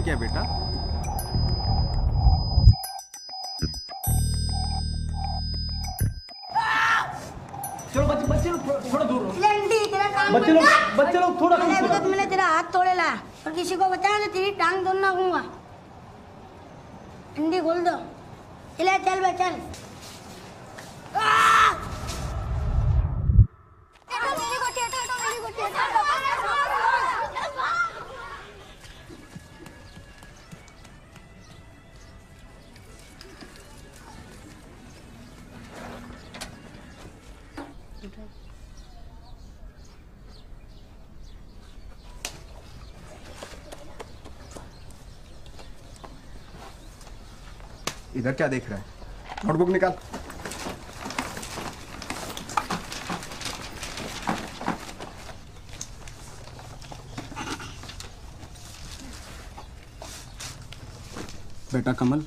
क्या बेटा? चलो बच्चे लोग थोड़ा दूर रहो। बच्चे लोग थोड़ा दूर रहो। मैंने तेरा हाथ तोड़े ला और किसी को बताया तो तेरी टांग तोड़ना दूंगा। अंडी खोल दो। चल बे चल। इधर क्या देख रहा है? नोटबुक निकाल। बेटा कमल,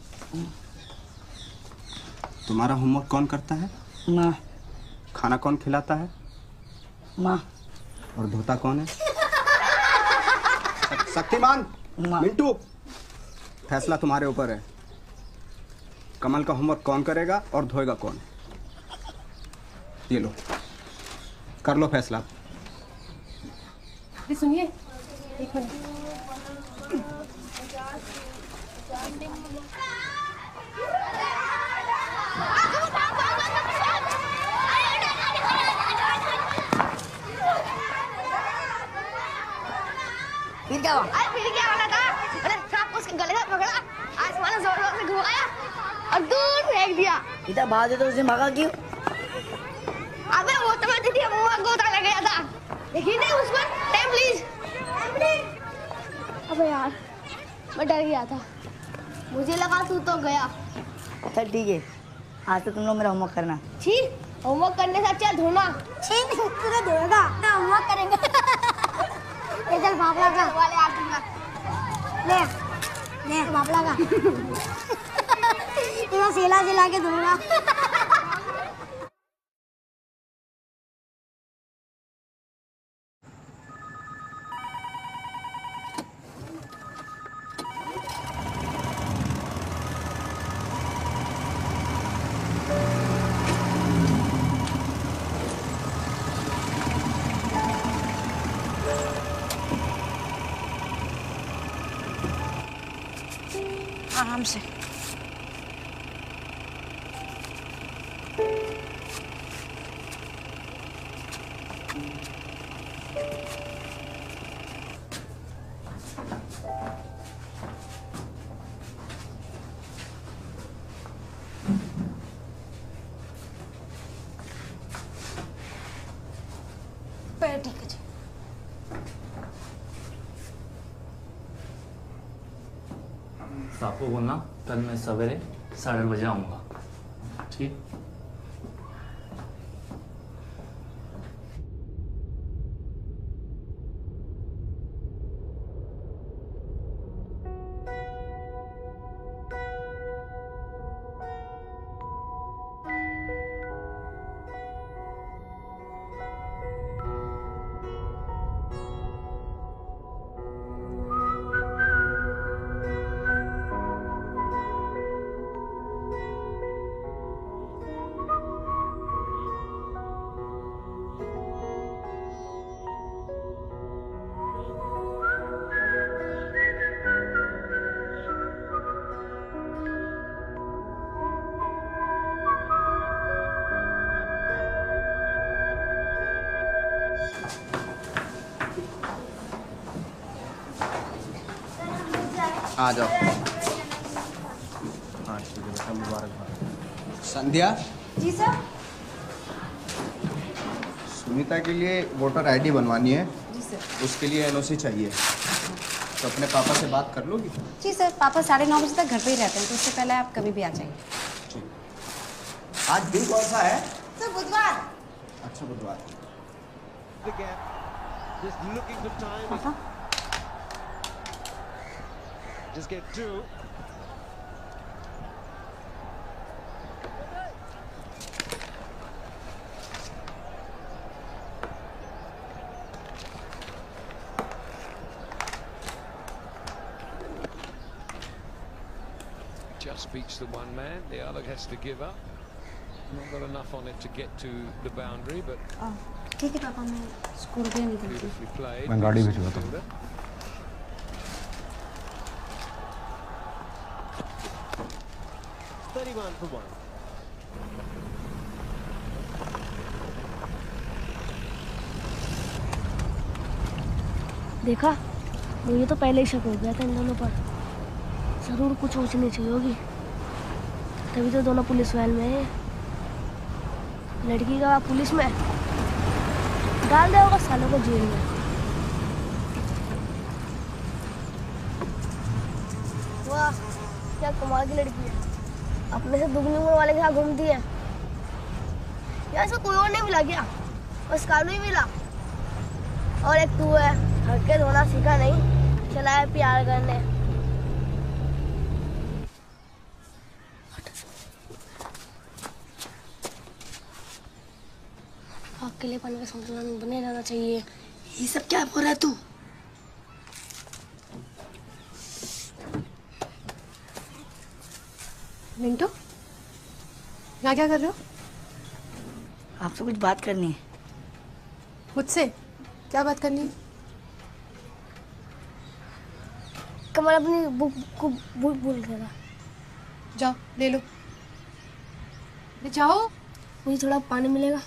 तुम्हारा होमवर्क कौन करता है? माँ। खाना कौन खिलाता है? माँ। और धोता कौन है? शक्तिमान, मिंटू, फैसला तुम्हारे ऊपर है। कमल का होमवर्क कौन करेगा और धोएगा कौन? ये लो, कर लो फैसला। सुनिए, एक मिनट। फिर क्या हुआ? फिर क्या होना था? अरे सांप उसके गले से पकड़ा, आसमान में जोर-जोर से घुमाया और दूर फेंक दिया। इतना भागे तो उस दिन भागा क्यों? अबे वो तो मैं तेरी अम्मा को उतार गया था। देखिए नहीं उस पर टाइम प्लीज। अबे यार, मैं डर गया था। मुझे लगा तू तो गया। चल ठीक है, आज से तुम लोग मेरा होमवर्क करना। छी, होमवर्क करने से अच्छा धोना। छी, तू तो धोएगा, ना होमवर्क करेंगे। ये चल भापला का वाले आ दूंगा। ले भापला का। इधर सेला सिला के धोना। आराम से। ठीक है जी। साहब को बोलना कल मैं सवेरे 8:30 बजे आऊँगा। ठीक? आ जाओ। हाँ ठीक है बेटा, मुबारकबाद। संध्या। जी सर। सुनीता के लिए वोटर आईडी बनवानी है। जी सर। उसके लिए एनओसी चाहिए, तो अपने पापा से बात कर लोगी? जी सर, पापा 9:30 बजे तक घर पे ही रहते हैं, तो उससे पहले आप कभी भी आ जाइए। आज दिन कौन सा है? सर बुधवार। अच्छा बुधवार। पापा Just get two. beats the one man, the other has to give up. Not got enough on it to get to the boundary, but ठीक है पापा, मैं स्कूल के निकलती हूँ। beautifully played. मैं गाड़ी भिजवा दूँ। Fielder. 31 for 1. देखा, मुझे तो पहले ही शक हो गया था इन दोनों पर। जरूर कुछ ऊंच नीच हुई होगी, तभी तो दोनों पुलिस वैन में है। लड़की का पुलिस में डाल दिया होगा सालों को जेल में। वाह, क्या कमाल की लड़की है, अपने से दुगनी उम्र वाले के साथ घूमती है। यार ऐसा कोई और नहीं मिला क्या? बस कालू ही मिला, और एक तू है, हड़के धोना सीखा नहीं, चला है प्यार करने। अकेलेपन का संतुलन बने रहना चाहिए। ये सब क्या बोल रहा है तू? मिंटू, यहाँ क्या कर रहे हो? आपसे कुछ बात करनी है। मुझसे क्या बात करनी है? कमल अपनी बुक को भूल गया। जाओ ले लो। ले जाओ। मुझे थोड़ा पानी मिलेगा?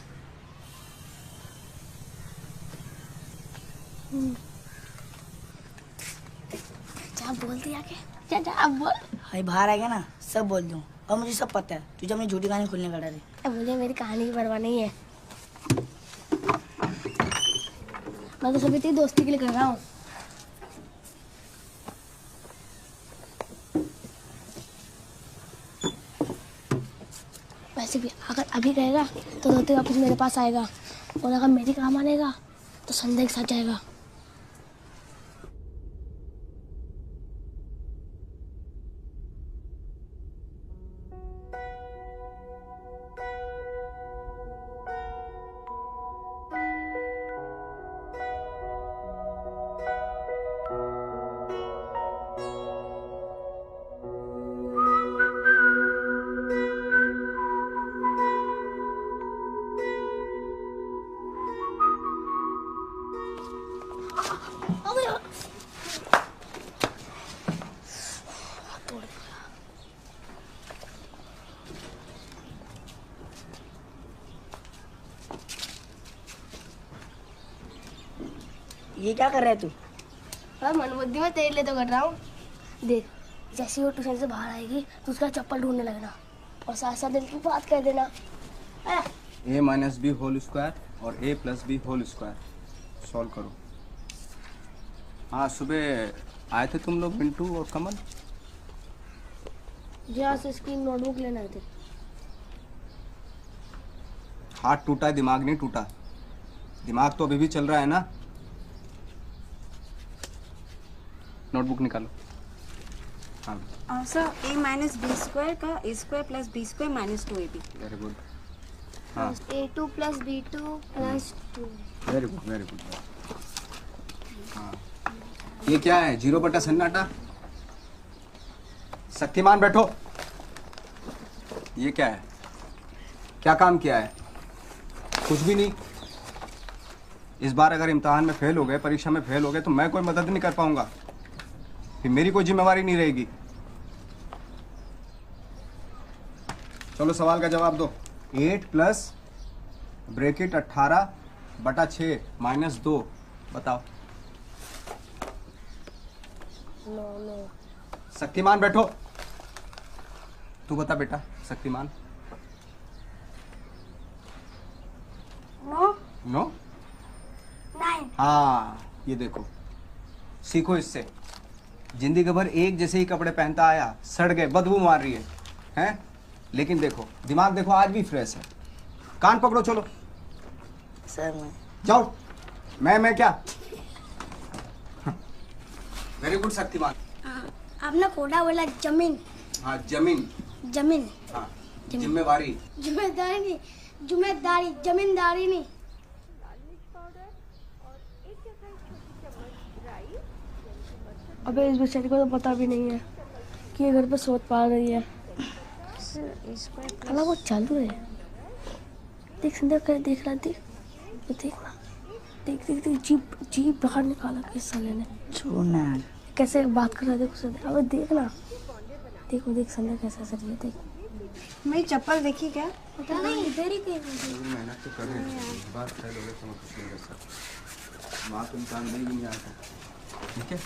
जा बोल दिया के, जा जा अब बोल। भाई बाहर आ गया ना, सब बोल दूँ, और मुझे सब पता है तुझे अपनी झूठी कहानी खुलने का डर है। अब मुझे मेरी कहानी की परवाह नहीं है, मैं तो सभी तेरी दोस्ती के लिए कर रहा हूँ। वैसे भी अगर अभी कहेगा तो रोते वापस मेरे पास आएगा, और अगर मेरी काम आनेगा तो संदेह के साथ जाएगा। ये क्या कर रहा है तू? हाँ, मनबुद्धि में तेरे लिए तो कर रहा हूँ। देख, जैसे वो ट्यूशन से बाहर आएगी तो उसका चप्पल ढूंढने लगना, और साथ साथ दिल की बात कह देना। a minus B whole square और a plus B whole square solve करो। हाँ, सुबह आए थे तुम लोग मिंटू और कमल। जहाँ से इसकी नोटबुक लेना थे। हाथ टूटा है, दिमाग नहीं टूटा। दिमाग तो अभी भी चल रहा है ना। नोटबुक निकालो। हाँ sir, a minus B square का a square plus B square minus 2ab। Very good. हाँ A2 plus B2 plus 2। Very good very good. हाँ, ये क्या है? 0 बटा सन्नाटा। शक्तिमान बैठो। ये क्या है? क्या काम किया है? कुछ भी नहीं। इस बार अगर इम्तिहान में फेल हो गए, परीक्षा में फेल हो गए, तो मैं कोई मदद नहीं कर पाऊंगा, फिर मेरी कोई जिम्मेवारी नहीं रहेगी। चलो सवाल का जवाब दो। 8 प्लस ब्रैकेट 18 बटा 6 माइनस 2 बताओ। नो। शक्तिमान बैठो। तू बता बेटा, शक्तिमान। नो। नो? 9। हाँ, ये देखो, सीखो इससे। जिंदगी भर एक जैसे ही कपड़े पहनता आया, सड़ गए, बदबू मार रही है, हैं? लेकिन देखो, दिमाग देखो आज भी फ्रेश है। कान पकड़ो, चलो। सर मैं जाओ। मैं क्या? Very good Shaktimaan. आपने कोड़ा बोला जमीन। हाँ, जमीन। जमीन। हाँ, जिम्मेवारी। जिम्मेदारी नहीं, जिम्मेदारी, जमींदारी नहीं। अबे इस बेचारी को तो पता भी नहीं है कि ये घर पे सोच पा रही है। इसको काला वो चालू है। देख संध्या कर देख रहा देख वो देखना देख देख देख जीप जीप बाहर निकाला किस साले ने। छोड़ना यार। कैसे बात कर रहा है देख उसे अब देखना देखो देख संध्या कैसे हंस रही है देख। मेरी चप्पल देखी क्या? पता नहीं इधर ही कहीं मेहनत तो कर रहे हैं, बात फेल हो गए तो कुछ नहीं कर सकते। बात इंसान नहीं आता, ठीक है।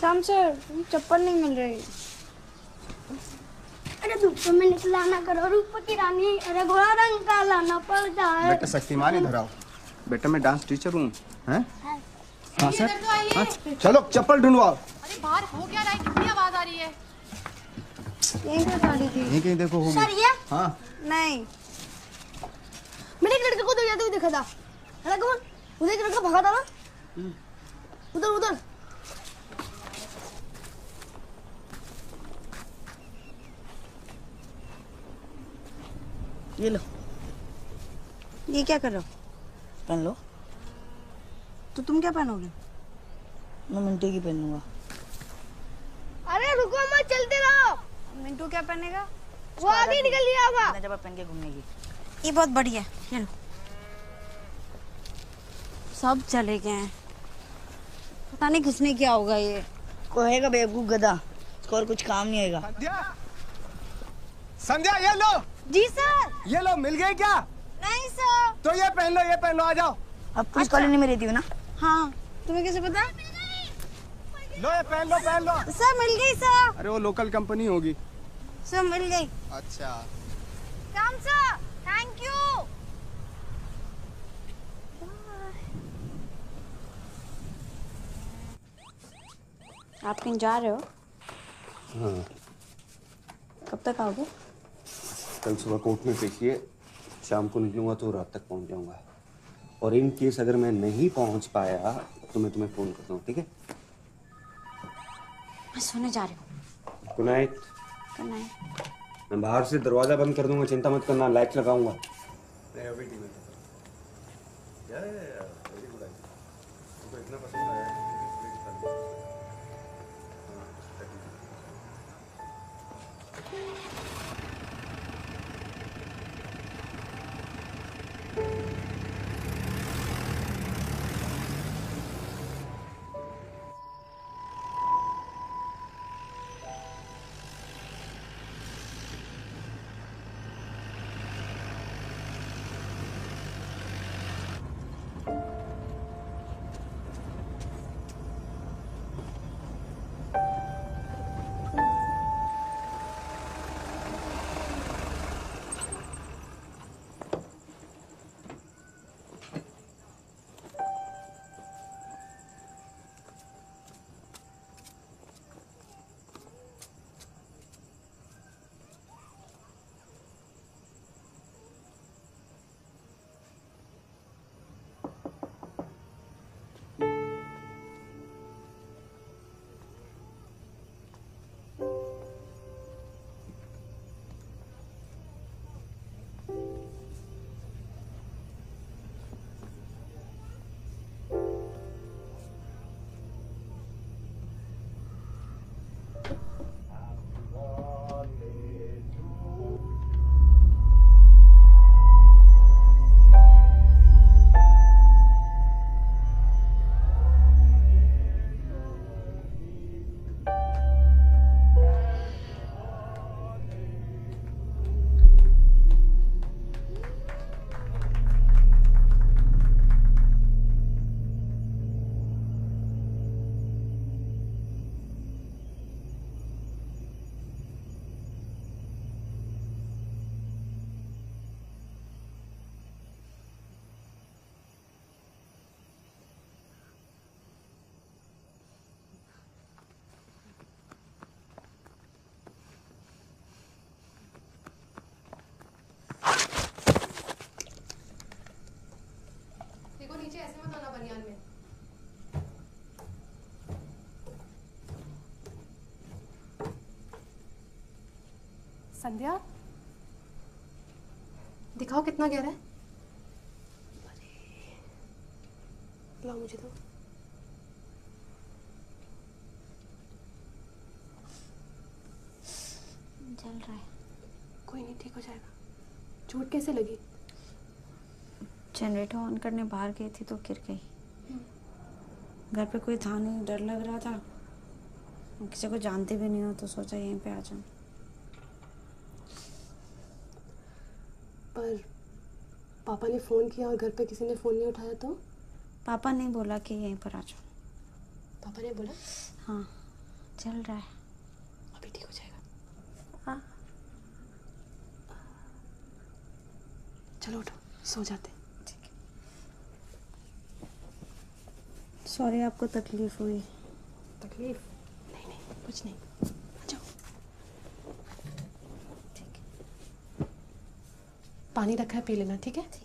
शाम सर चप्पल नहीं मिल रही। अरे धूप में निकला ना करो रूप की रानी अरे घोड़ा रंग का लाना पड़ जाए। बेटा शक्तिमान इधर आओ। बेटा मैं डांस टीचर हूँ, हैं? हाँ सर। हाँ, चलो चप्पल ढूंढवाओ। अरे बाहर हो क्या रहा है? कितनी आवाज आ रही है? यहीं पे गाड़ी थी। यहीं कहीं देखो होगी। सर ये हाँ नहीं मैंने एक लड़के को तो जाते हुए देखा था। है कौन? उधर एक लड़का भागा था ना? उधर उधर। ये लो, ये क्या कर रहे हो? पहन लो। तो तुम क्या पहनोगे? मैं मिंटू की पहनूंगा। अरे रुको मत चलते रहो। मिंटू क्या पहनेगा? वो आगे निकल लिया होगा। जब आप पहन के घूमने की। ये बहुत बढ़िया है। चलो सब चले गए हैं, पता नहीं किसने क्या होगा ये। कोहेगा बेवकूफ गधा, इसको और कुछ काम नहीं आएगा। संध्या ये लो। जी सर। ये लो मिल गई क्या? नहीं सर। तो ये पहन लो आ जाओ। अब पुलिस कॉलोनी में रहती हो ना? हाँ तुम्हें कैसे पता? लो ये पहन लो। सर मिल गई सर। अरे वो लोकल कंपनी होगी। सर मिल गई। अच्छा काम सर थैंक यू। आप कहीं जा रहे हो? हाँ, कब तक आओगे? कल सुबह कोर्ट में पेशी है, शाम को निकलूंगा तो रात तक पहुंच जाऊंगा। और इन केस अगर मैं नहीं पहुंच पाया तो मैं तुम्हें फोन करता हूँ, ठीक है? मैं सोने जा रही हूँ। Good night. Good night. मैं बाहर से दरवाजा बंद कर दूंगा, चिंता मत करना, लाइट लगाऊंगा। संध्या दिखाओ कितना गहरा है। लाओ मुझे तो। जल रहा है। कोई नहीं, ठीक हो जाएगा। चोट कैसे लगी? जनरेटर ऑन करने बाहर गई थी तो गिर गई। घर पे कोई था नहीं, डर लग रहा था, किसी को जानते भी नहीं हो तो सोचा यहीं पे आ जाऊं। पर पापा ने फ़ोन किया और घर पे किसी ने फ़ोन नहीं उठाया तो? पापा ने बोला कि यहीं पर आ जाओ। पापा ने बोला? हाँ, चल रहा है, अभी ठीक हो जाएगा। हाँ। चलो उठो, सो जाते। सॉरी आपको तकलीफ हुई। तकलीफ? नहीं नहीं, कुछ नहीं। आ जाओ। ठीक है, पानी रखा है, पी लेना, ठीक है?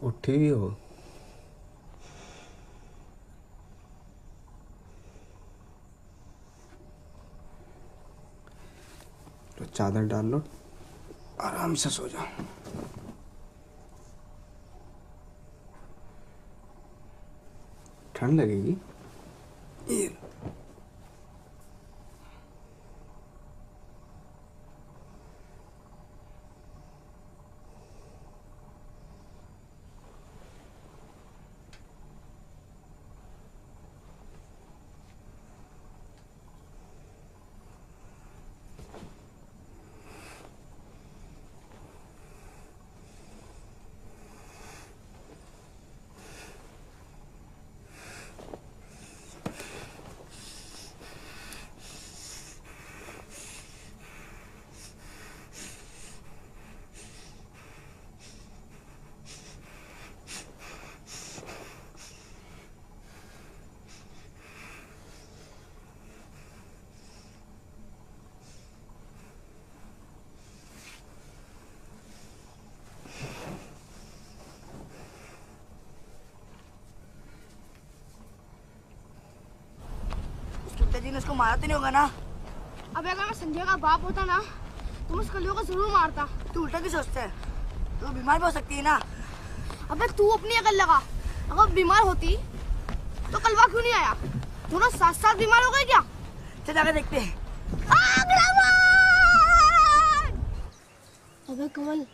उठी भी हो? तो चादर डाल लो, आराम से सो जाओ। ठंड लगेगी। ये जी ने उसको मारा तो नहीं होगा ना? अबे अगर मैं संजय का बाप होता ना तो मैं उस कलियों को जरूर मारता। तू उल्टा क्यों सोचता है? तू बीमार भी हो सकती है ना। अबे तू अपनी अकल लगा, अगर बीमार होती तो कलवा क्यों नहीं आया? दोनों साथ साथ बीमार हो गए क्या? चल जाकर देखते हैं। अबे कमल,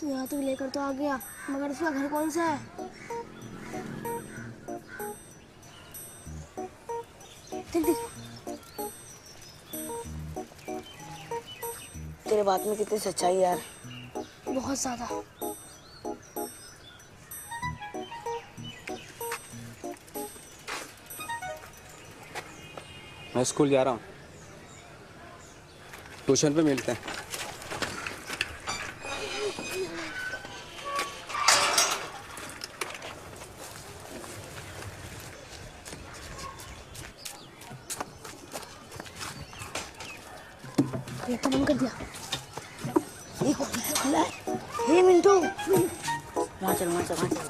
तू यहाँ तक लेकर तो आ गया, मगर इसका घर कौन सा है? देख देख, तेरे बात में कितनी सच्चाई है यार। बहुत ज्यादा। मैं स्कूल जा रहा हूँ, ट्यूशन पे मिलते हैं। गेट बंद कर दिया। ये कौन है? खुला है। हे मिंटू, वहाँ चल वहाँ चल वहाँ चल।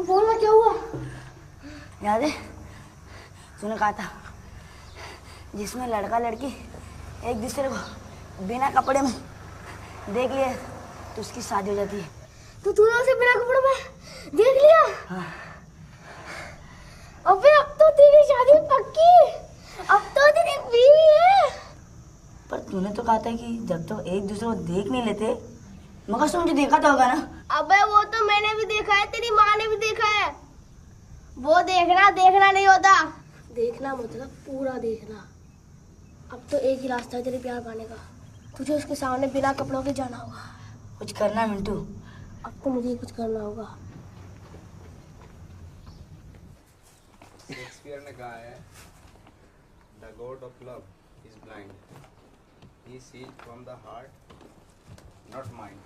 बोलना क्या हुआ? याद है तूने कहा था जिसमें लड़का लड़की एक दूसरे को बिना कपड़े में देख लिया तो उसकी शादी हो जाती है। तो तूने उसे बिना कपड़े में देख लिया? हाँ। अबे अब तो तेरी शादी पक्की, अब तो तेरी बीवी है। पर तूने तो कहा था कि जब तो एक दूसरे को देख नहीं लेते, मगर तुम मुझे देखा तो होगा ना? अबे वो तो मैंने भी देखा है, तेरी माँ ने भी देखा है। वो देखना देखना नहीं होता, देखना मतलब पूरा देखना। अब तो एक ही रास्ता है तेरे प्यार पाने का, तुझे उसके सामने बिना कपड़ों के जाना होगा। कुछ करना मिंटू। अब तो मुझे कुछ करना होगा। शेक्सपियर ने कहा है, the god of love is blind, he sees from the heart not mind.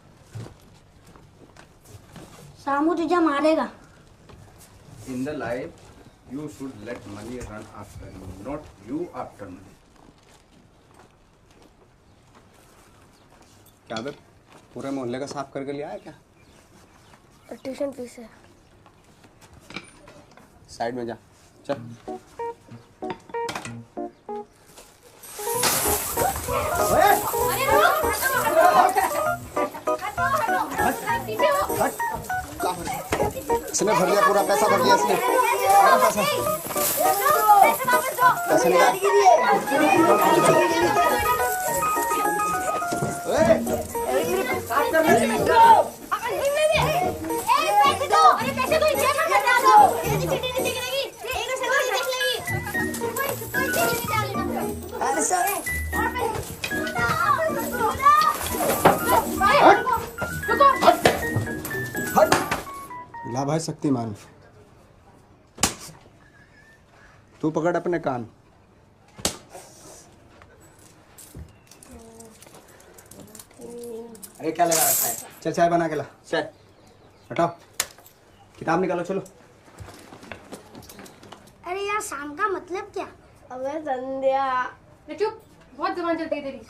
Samu तुझे मारेगा। In the life, you should let money run after you, not you after money. क्या बे पूरे मोहल्ले का साफ करके लिया है क्या? ट्यूशन फीस है। साइड में जा, चल। इसने भर लिया, पूरा पैसा भर लिया इसने। पैसा निकाल। ला भाई शक्तिमान, तू पकड़ अपने कान। अरे क्या लगा रखा है? चल चाय बना के ला। चाय हटाओ, किताब निकालो, चलो। अरे यार शाम का मतलब क्या? अबे संध्या चुप, बहुत जबान चलती है तेरी।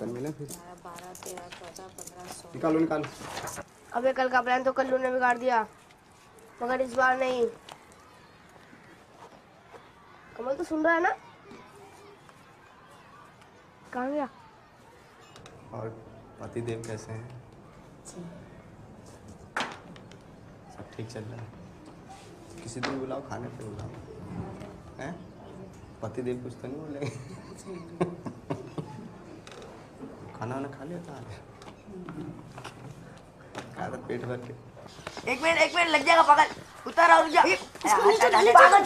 मिले फिर 12, 13, 14, 15, निकालो निकालो। अबे कल का प्लान तो कल्लू ने बिगाड़ दिया, मगर इस बार नहीं। कमल तो सुन रहा है ना? कहाँ गया? और पतिदेव कैसे हैं? सब ठीक चल रहा है? किसी दिन बुलाओ, खाने पे बुलाओ, हैं? पति देव कुछ तो नहीं बोलेंगे? खाना वाना खा लिया था? खाया था पेट भर के? एक मिनट लग जाएगा पागल। उतार और जा पागल।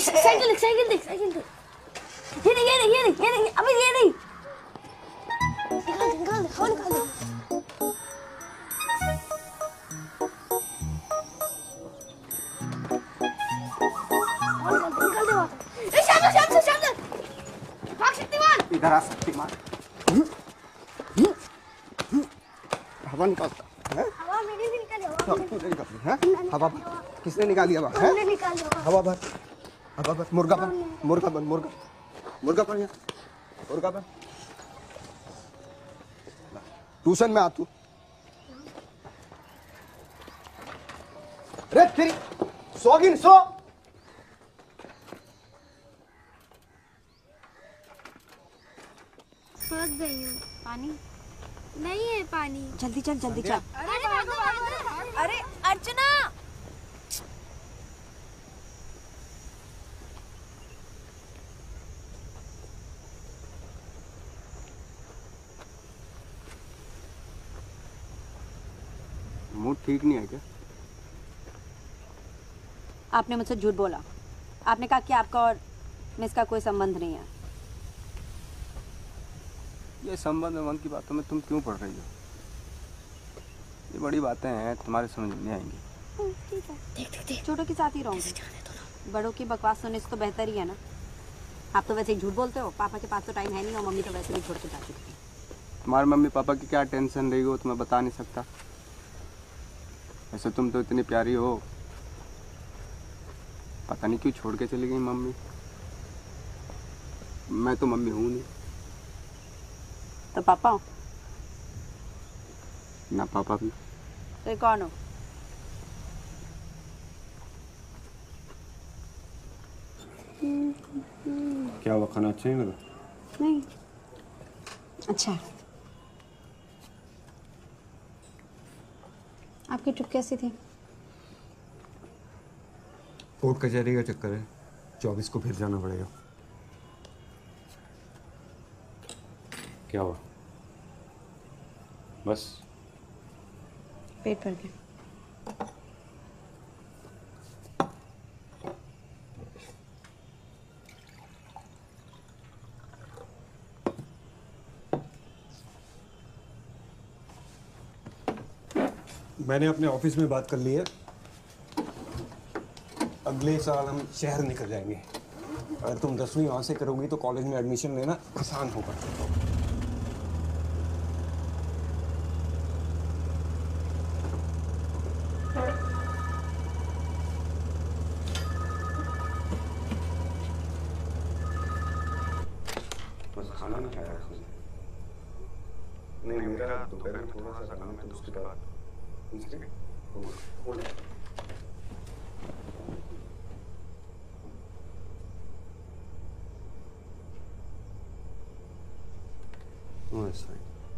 साइकिल देख। ये नहीं अबे ये नहीं। निकाल दे। इधर आ शक्तिमान। हवा निकालता है? हवा मेरी भी निकाली। हवा किसने निकाली? हवा हवा भर। मुर्गा बन यहाँ। मुर्गा बन। ट्यूशन में आ तू। अरे तेरी सो। फंस गई हूँ। पानी नहीं है पानी। जल्दी चल। अरे अर्चना, मूड ठीक नहीं है क्या? आपने मुझसे झूठ बोला। आपने कहा कि आपका और मिस का कोई संबंध नहीं है। ये संबंध की बातों में तुम क्यों पढ़ रही हो? ये बड़ी बातें हैं, तुम्हारे समझ नहीं आएंगी। देख छोटों के साथ ही रहूंगी। बड़ों की बकवास सुनने से तो बेहतर ही है ना। आप तो वैसे ही झूठ बोलते हो। पापा के पास तो टाइम है नहीं और मम्मी तो वैसे भी छोड़ के जा चुकी है। तुम्हारे मम्मी पापा की क्या टेंशन रही हो तो मैं बता नहीं सकता। वैसे तुम तो इतनी प्यारी हो, पता नहीं क्यों छोड़ के चली गई मम्मी। मैं तो मम्मी हूँ नहीं। तो पापा हो? ना पापा भी। तो ये कौन हो? क्या हुआ, खाना अच्छा नहीं लगा? नहीं। अच्छा, आपकी ट्रिप कैसी थी? कोर्ट कचहरी का चक्कर है, 24 को फिर जाना पड़ेगा। क्या हुआ? बस पेट भर के। मैंने अपने ऑफिस में बात कर ली है। अगले साल हम शहर निकल जाएंगे। अगर तुम 10वीं वहां से करोगी तो कॉलेज में एडमिशन लेना आसान होगा। बस खाना नहीं खाया नहीं, मेरा दोपहर में थोड़ा सा काम है तो उसके बाद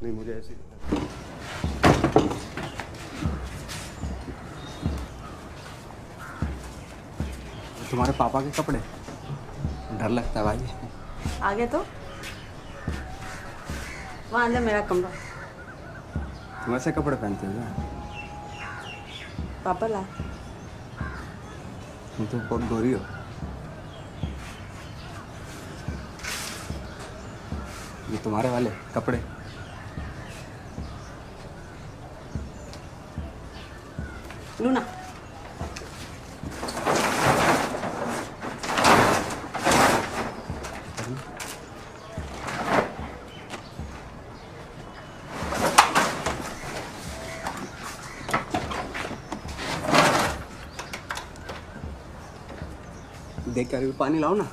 नहीं, मुझे ऐसे तुम्हारे पापा के कपड़े डर लगता है भाई। आगे तो वहाँ अंदर मेरा कमरा। तुम ऐसे कपड़े पहनते हो क्या? पापा ला। तुम तो बहुत गोरी हो। ये तुम्हारे वाले कपड़े लूना। देख कर पानी लाओ ना।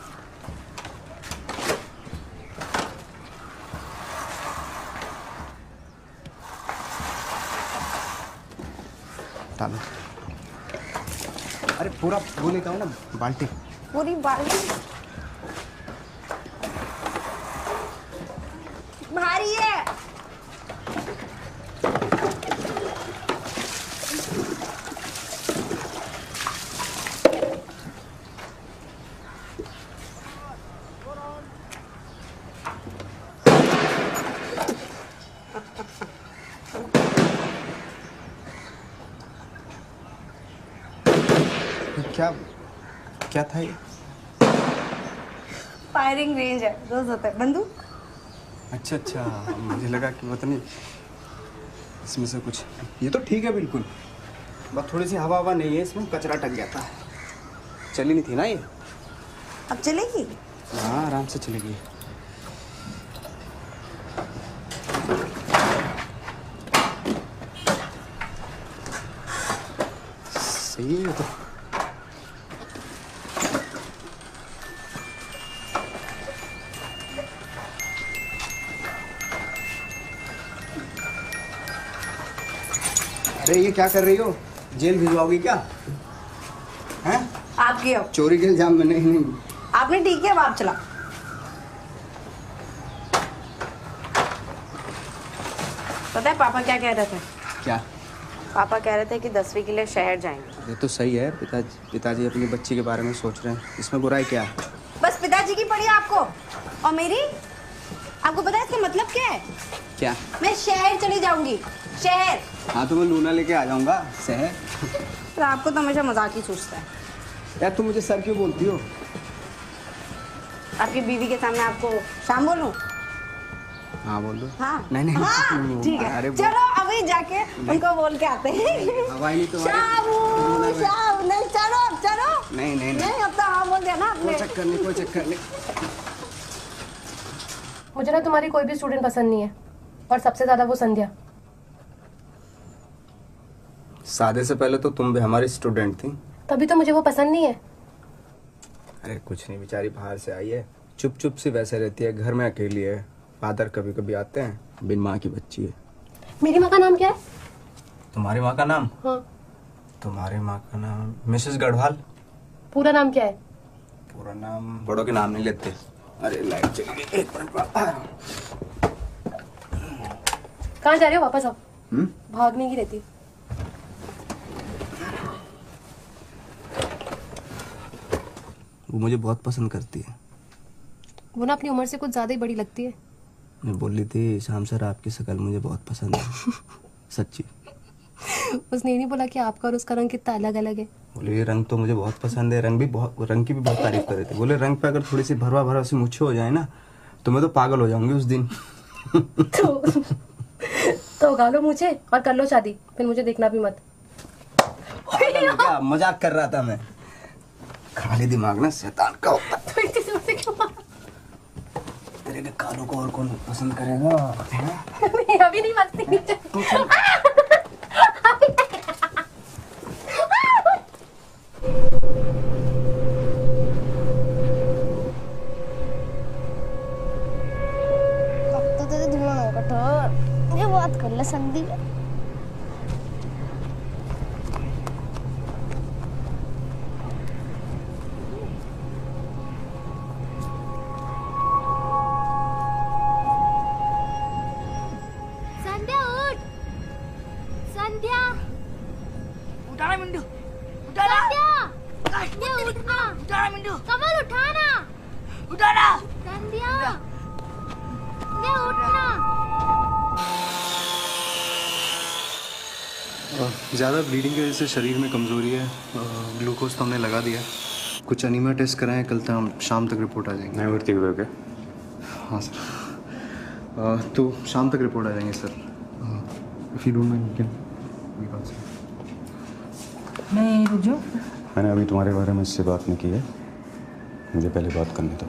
डालो। अरे पूरा वो लेके आओ ना बाल्टी। पूरी बाल्टी भारी है। क्या क्या था ये? फायरिंग रेंज है, रोज होता है बंदूक। अच्छा अच्छा, मुझे लगा कि पता नहीं इसमें से कुछ। ये तो ठीक है बिल्कुल, बस थोड़ी सी हवा हवा नहीं है इसमें, कचरा टक जाता है। चली नहीं थी ना ये? अब चलेगी? हाँ आराम से चलेगी। सही है तो। अरे ये क्या कर रही हो? जेल भिजवाओगी क्या? हैं? आपकी हो। चोरी के इल्जाम में नहीं। आपने ठीक है, अब आप चला। पता है पापा क्या कह रहे थे? क्या? पापा कह रहे थे कि 10वीं के लिए शहर जाएंगे। ये तो सही है, पिताजी अपनी बच्ची के बारे में सोच रहे हैं, इसमें बुराई क्या है? बस पिताजी की पड़ी आपको, और मेरी? आपको पता है इसका मतलब क्या है? क्या? मैं शहर चली जाऊंगी, शहर। हाँ तो मैं लूना लेके आ जाऊंगा शहर। तो आपको तो हमेशा मजाक ही सूझता है। यार तुम मुझे सर क्यों बोलती हो? आपकी बीवी के सामने आपको शाम बोलूं? हाँ बोल दो। हाँ नहीं हाँ, ठीक है। अरे चलो अभी जाके उनको बोल के आते हैं। हवाई नहीं तुम्हारी। शाम नहीं, चलो चलो। नहीं नहीं नहीं, अब तो हाँ बोल दिया ना आपने। कोई चक्कर नहीं, कोई चक्कर नहीं। मुझे ना तुम्हारी कोई भी स्टूडेंट पसंद नहीं है, और सबसे ज्यादा वो संध्या। शादी से पहले तो तुम भी हमारी स्टूडेंट थी। तभी तो मुझे वो पसंद नहीं है। अरे कुछ नहीं, बेचारी बाहर से आई है, चुप चुप सी वैसे रहती है, घर में अकेली है। फादर कभी कभी आते हैं, बिन माँ की बच्ची है। मेरी माँ का नाम क्या है? तुम्हारी माँ का नाम? हाँ। तुम्हारी माँ का नाम मिसेस गढ़वाल। पूरा नाम क्या है? पूरा नाम बड़ों के नाम नहीं लेते। अरे लाइट चली गई, एक मिनट। कहाँ जा रहे हो? वापस आओ। भागने की रहती। वो मुझे बहुत पसंद करती है। वो ना अपनी उम्र से कुछ ज्यादा ही बड़ी लगती है। मैं बोल रही थी शाम सर आपकी शक्ल मुझे बहुत पसंद है। सच्ची। उसने ये नहीं बोला कि आपका और उसका रंग कितना अलग अलग है? बोले ये रंग तो मुझे बहुत पसंद है, रंग की भी बहुत तारीफ कर रहे थे। बोले रंग पे अगर थोड़ी सी भरवा भरवा सी मुच्छे हो जाए ना तो मैं तो पागल हो जाऊंगी उस दिन। तो उगा लो मुझे और कर लो शादी, फिर मुझे देखना भी मत। क्या मजाक कर रहा था मैं। खाली दिमाग ना शैतान का होता है। तो इतनी जोर से क्यों मारा? तेरे के कानों को और कौन पसंद करेगा? नहीं, अभी नहीं बचती नीचे। अब तो तेरे दिमाग में कठोर, ये बात कर ले संदीप। संध्या उठ, संध्या। उठाना मिंटू, उठाना। संध्या उठना। उठाना मिंटू, कमल उठाना। उठाना। संध्या, संध्या उठना। ज़्यादा ब्लीडिंग की वजह से शरीर में कमज़ोरी है। ग्लूकोज तो हमने लगा दिया, कुछ अनीमिया टेस्ट कराएं, कल तक शाम तक रिपोर्ट आ जाएंगे। नहीं भर्ती हुए क्या? हाँ सर, तो शाम तक रिपोर्ट आ जाएंगे sir. If you don't mind can we बात से। मैं रुक जाऊँ? मैंने अभी तुम्हारे बारे में इससे बात नहीं की है, मुझे पहले बात करने दो।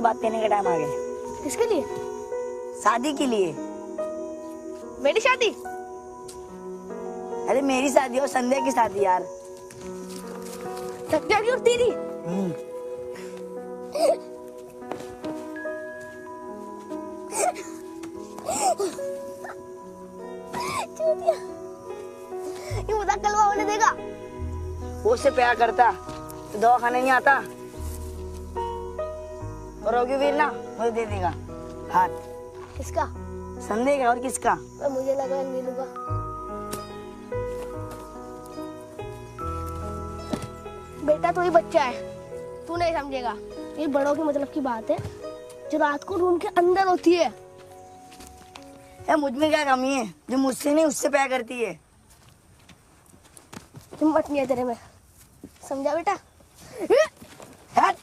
बात करने का टाइम आ गया। किसके लिए? शादी के लिए। मेरी शादी? अरे मेरी शादी और संध्या की शादी यार। संध्या की और तेरी? ये मजाक कलवा होने देगा? वो उससे प्यार करता तो दवाखाने नहीं आता। और रघुवीर ना मुझे दे देगा हाथ। किसका? संदेह का और किसका? मुझे लगा नीलू का। बेटा तो ही बच्चा है, तू नहीं समझेगा। ये बड़ों के मतलब की बात है जो रात को रूम के अंदर होती है। मुझ में क्या कमी है जो मुझसे नहीं उससे प्यार करती है? हिम्मत नहीं है तेरे में, समझा बेटा? हट।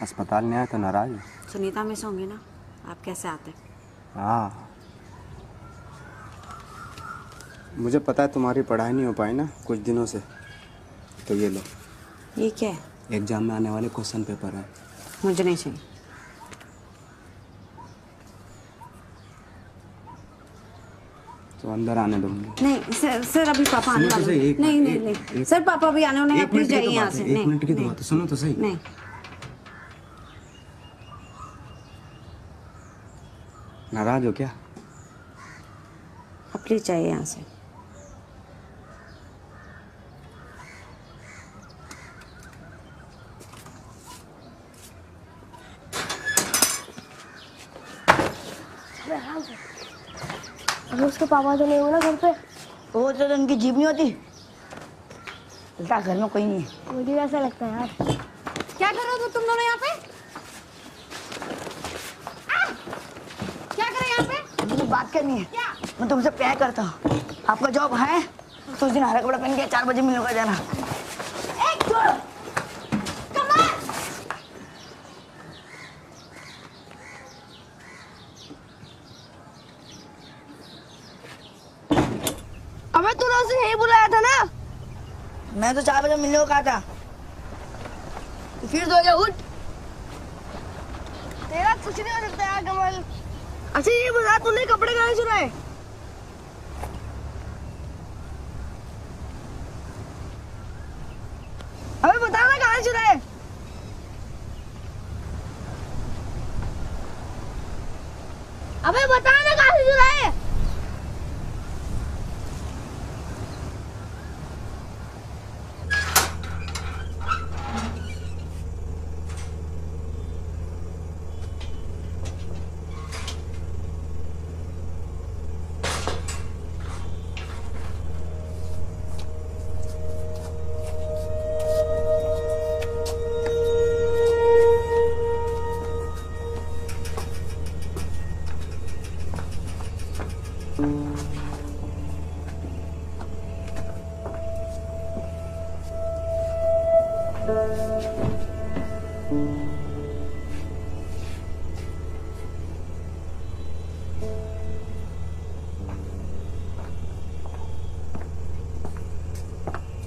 अस्पताल में आए तो नाराज है। सुनीता मिस होंगी ना, आप कैसे आते? हाँ मुझे पता है तुम्हारी पढ़ाई नहीं हो पाई ना कुछ दिनों से, तो ये लो। ये क्या है? एग्जाम में आने वाले क्वेश्चन पेपर है। मुझे नहीं चाहिए। तो अंदर आने दूंगी। नहीं सर अभी पापा आने वाले हैं। नहीं सर पापा भी आने वाले हैं, प्लीज जाइए यहाँ से। एक मिनट की बात है, सुनो तो सही। नहीं नाराज हो क्या? आप प्लीज जाइए यहाँ से। अगर उसके पापा तो नहीं हो ना घर पे? वो तो उनकी जीभ नहीं होती। लगता घर में कोई नहीं है। मुझे ऐसा लगता है यार। क्या कर रहे हो तुम दोनों यहाँ पे? क्या कर रहे हैं यहाँ पे? मुझे बात करनी है। मैं तुमसे प्यार करता हूँ। आपका जॉब है तो उस दिन हरा कपड़ा पहन के 4 बजे मिलने का जाना। अबे तूने उसे यही बुलाया था ना? मैं तो 4 बजे मिलने को कहा था। तो फिर सो जा, उठ। तेरा कुछ नहीं हो सकता यार कमल। अच्छा ये बता तूने कपड़े कहाँ चुराए? अबे बता ना कहाँ चुराए? अबे बता ना कहाँ से चुराए?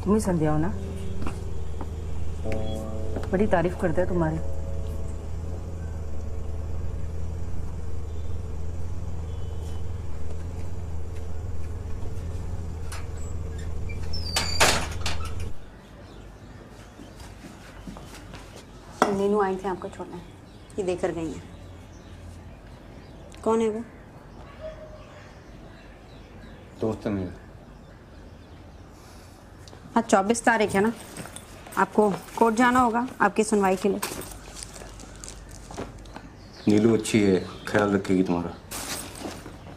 तुम ही संध्या हो ना? बड़ी तारीफ करते हैं तुम्हारी। नीनू आई थी आपको छोड़ने, ये देकर गई है। कौन है वो? दोस्त है मेरा। आज 24 तारीख है ना, आपको कोर्ट जाना होगा आपकी सुनवाई के लिए। नीलू अच्छी है, ख्याल रखेगी तुम्हारा।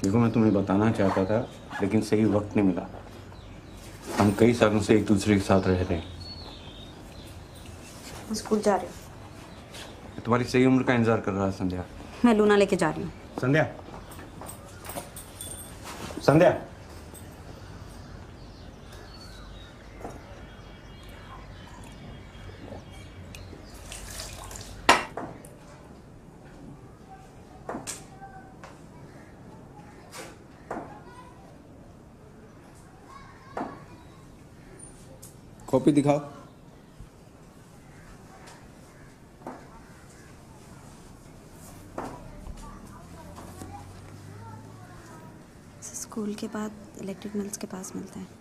देखो मैं तुम्हें बताना चाहता था लेकिन सही वक्त नहीं मिला। हम कई सालों से एक दूसरे के साथ रह रहे हैं। स्कूल जा रही हूँ। तुम्हारी सही उम्र का इंतजार कर रहा है संध्या। मैं लूना लेके जा रही हूँ। संध्या, संध्या। कॉपी दिखाओ। स्कूल के बाद इलेक्ट्रिक मिल्स के पास मिलता है।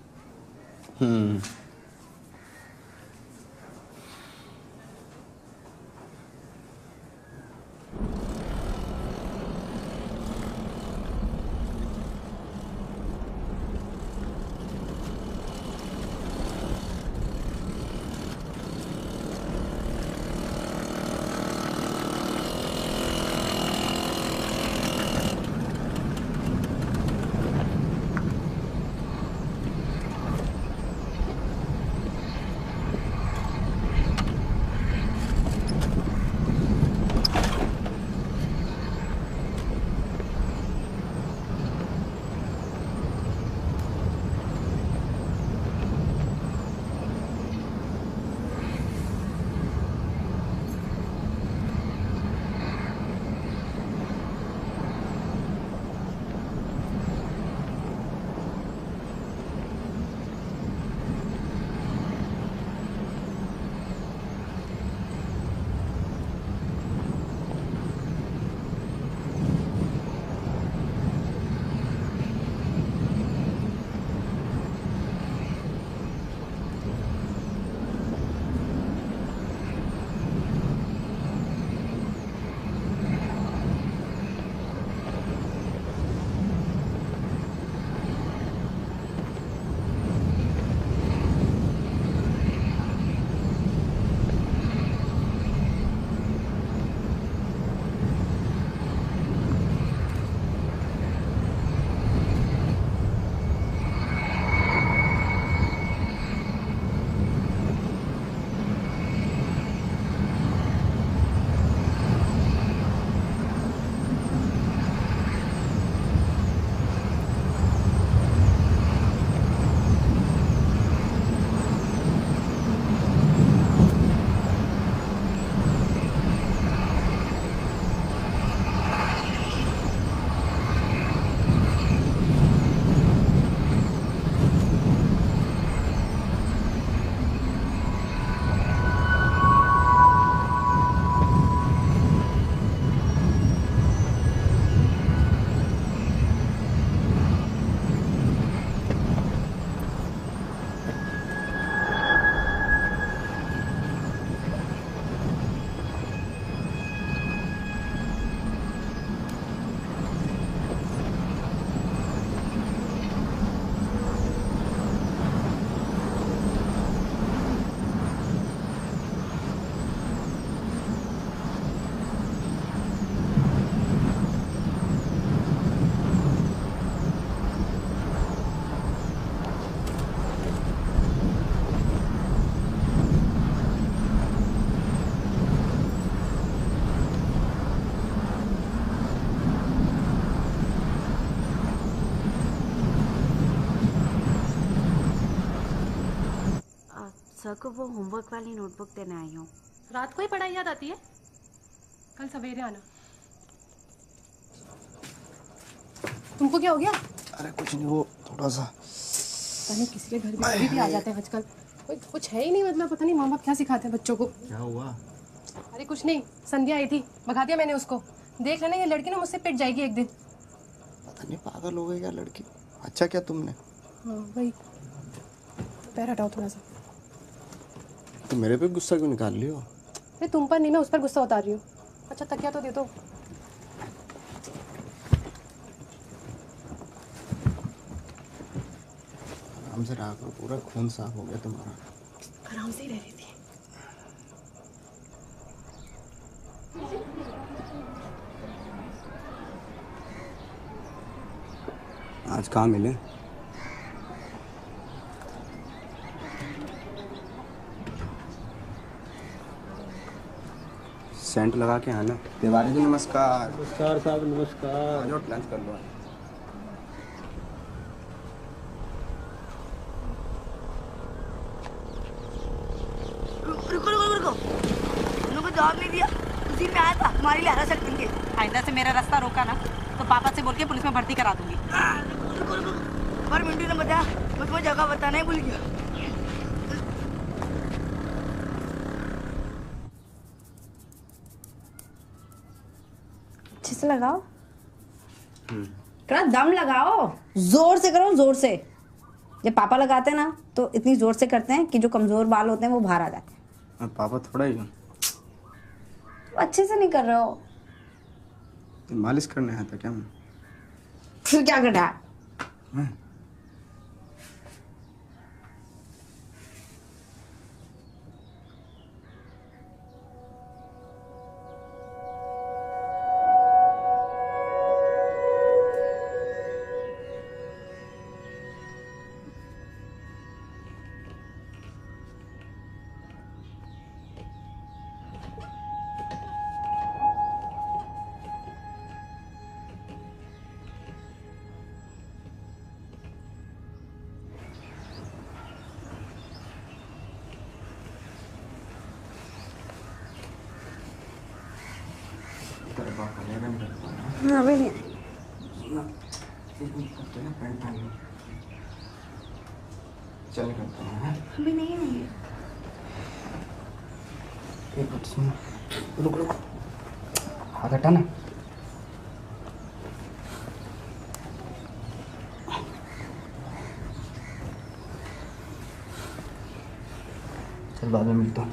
सर को वो होमवर्क वाली नोटबुक देने आई हूँ। रात को ही पढ़ाई याद आती है? कल सवेरे आना। तुमको क्या हो गया? अरे कुछ नहीं, वो थोड़ा सा पता नहीं किसी के घर में कभी भी आ जाते हैं आजकल। कोई कुछ है ही नहीं, मतलब पता नहीं माँ बाप क्या सिखाते हैं बच्चों को। क्या हुआ? अरे कुछ नहीं, संध्या आई थी, भगा दिया मैंने उसको। देख लेना ये लड़की ना मुझसे पिट जाएगी एक दिन। पता नहीं पागल हो गई क्या लड़की। अच्छा क्या तुमने? हाँ वही, पैर हटाओ थोड़ा सा। तो मेरे पे गुस्सा क्यों निकाल लियो? अरे तुम पर नहीं, मैं उस पर गुस्सा उतार रही हूँ। अच्छा तकिया तो दे दो। आराम से रहा करो, पूरा खून साफ हो गया तुम्हारा। आराम से ही रह रही थी। आज कहाँ मिले? सेंट लगा के आना। तिवारी जी नमस्कार। नमस्कार साहब, नमस्कार। आज लंच कर लो। रुको रुको रुको, उन को जवाब नहीं दिया, उसी में आया था हमारे लिए हरा सकते थे। आइंदा से मेरा रास्ता रोका ना तो पापा से बोल के पुलिस में भर्ती करा दूंगी। रुको रुको, पर मिंटू ने बताया, मैं तुम्हें जगह बताना ही भूल गया। से लगाओ, थोड़ा दम लगाओ, जोर से करो, जोर से। जब पापा लगाते हैं ना तो इतनी जोर से करते हैं कि जो कमजोर बाल होते हैं वो बाहर आ जाते हैं। पापा थोड़ा ही अच्छे से नहीं कर रहे हो। मालिश करने आया था क्या मैं? फिर क्या करना है? अभी नहीं चल करते हैं। अभी नहीं एक मिनट सुन, रुक हाथ हटा ना। चल बाद में मिलता हूँ।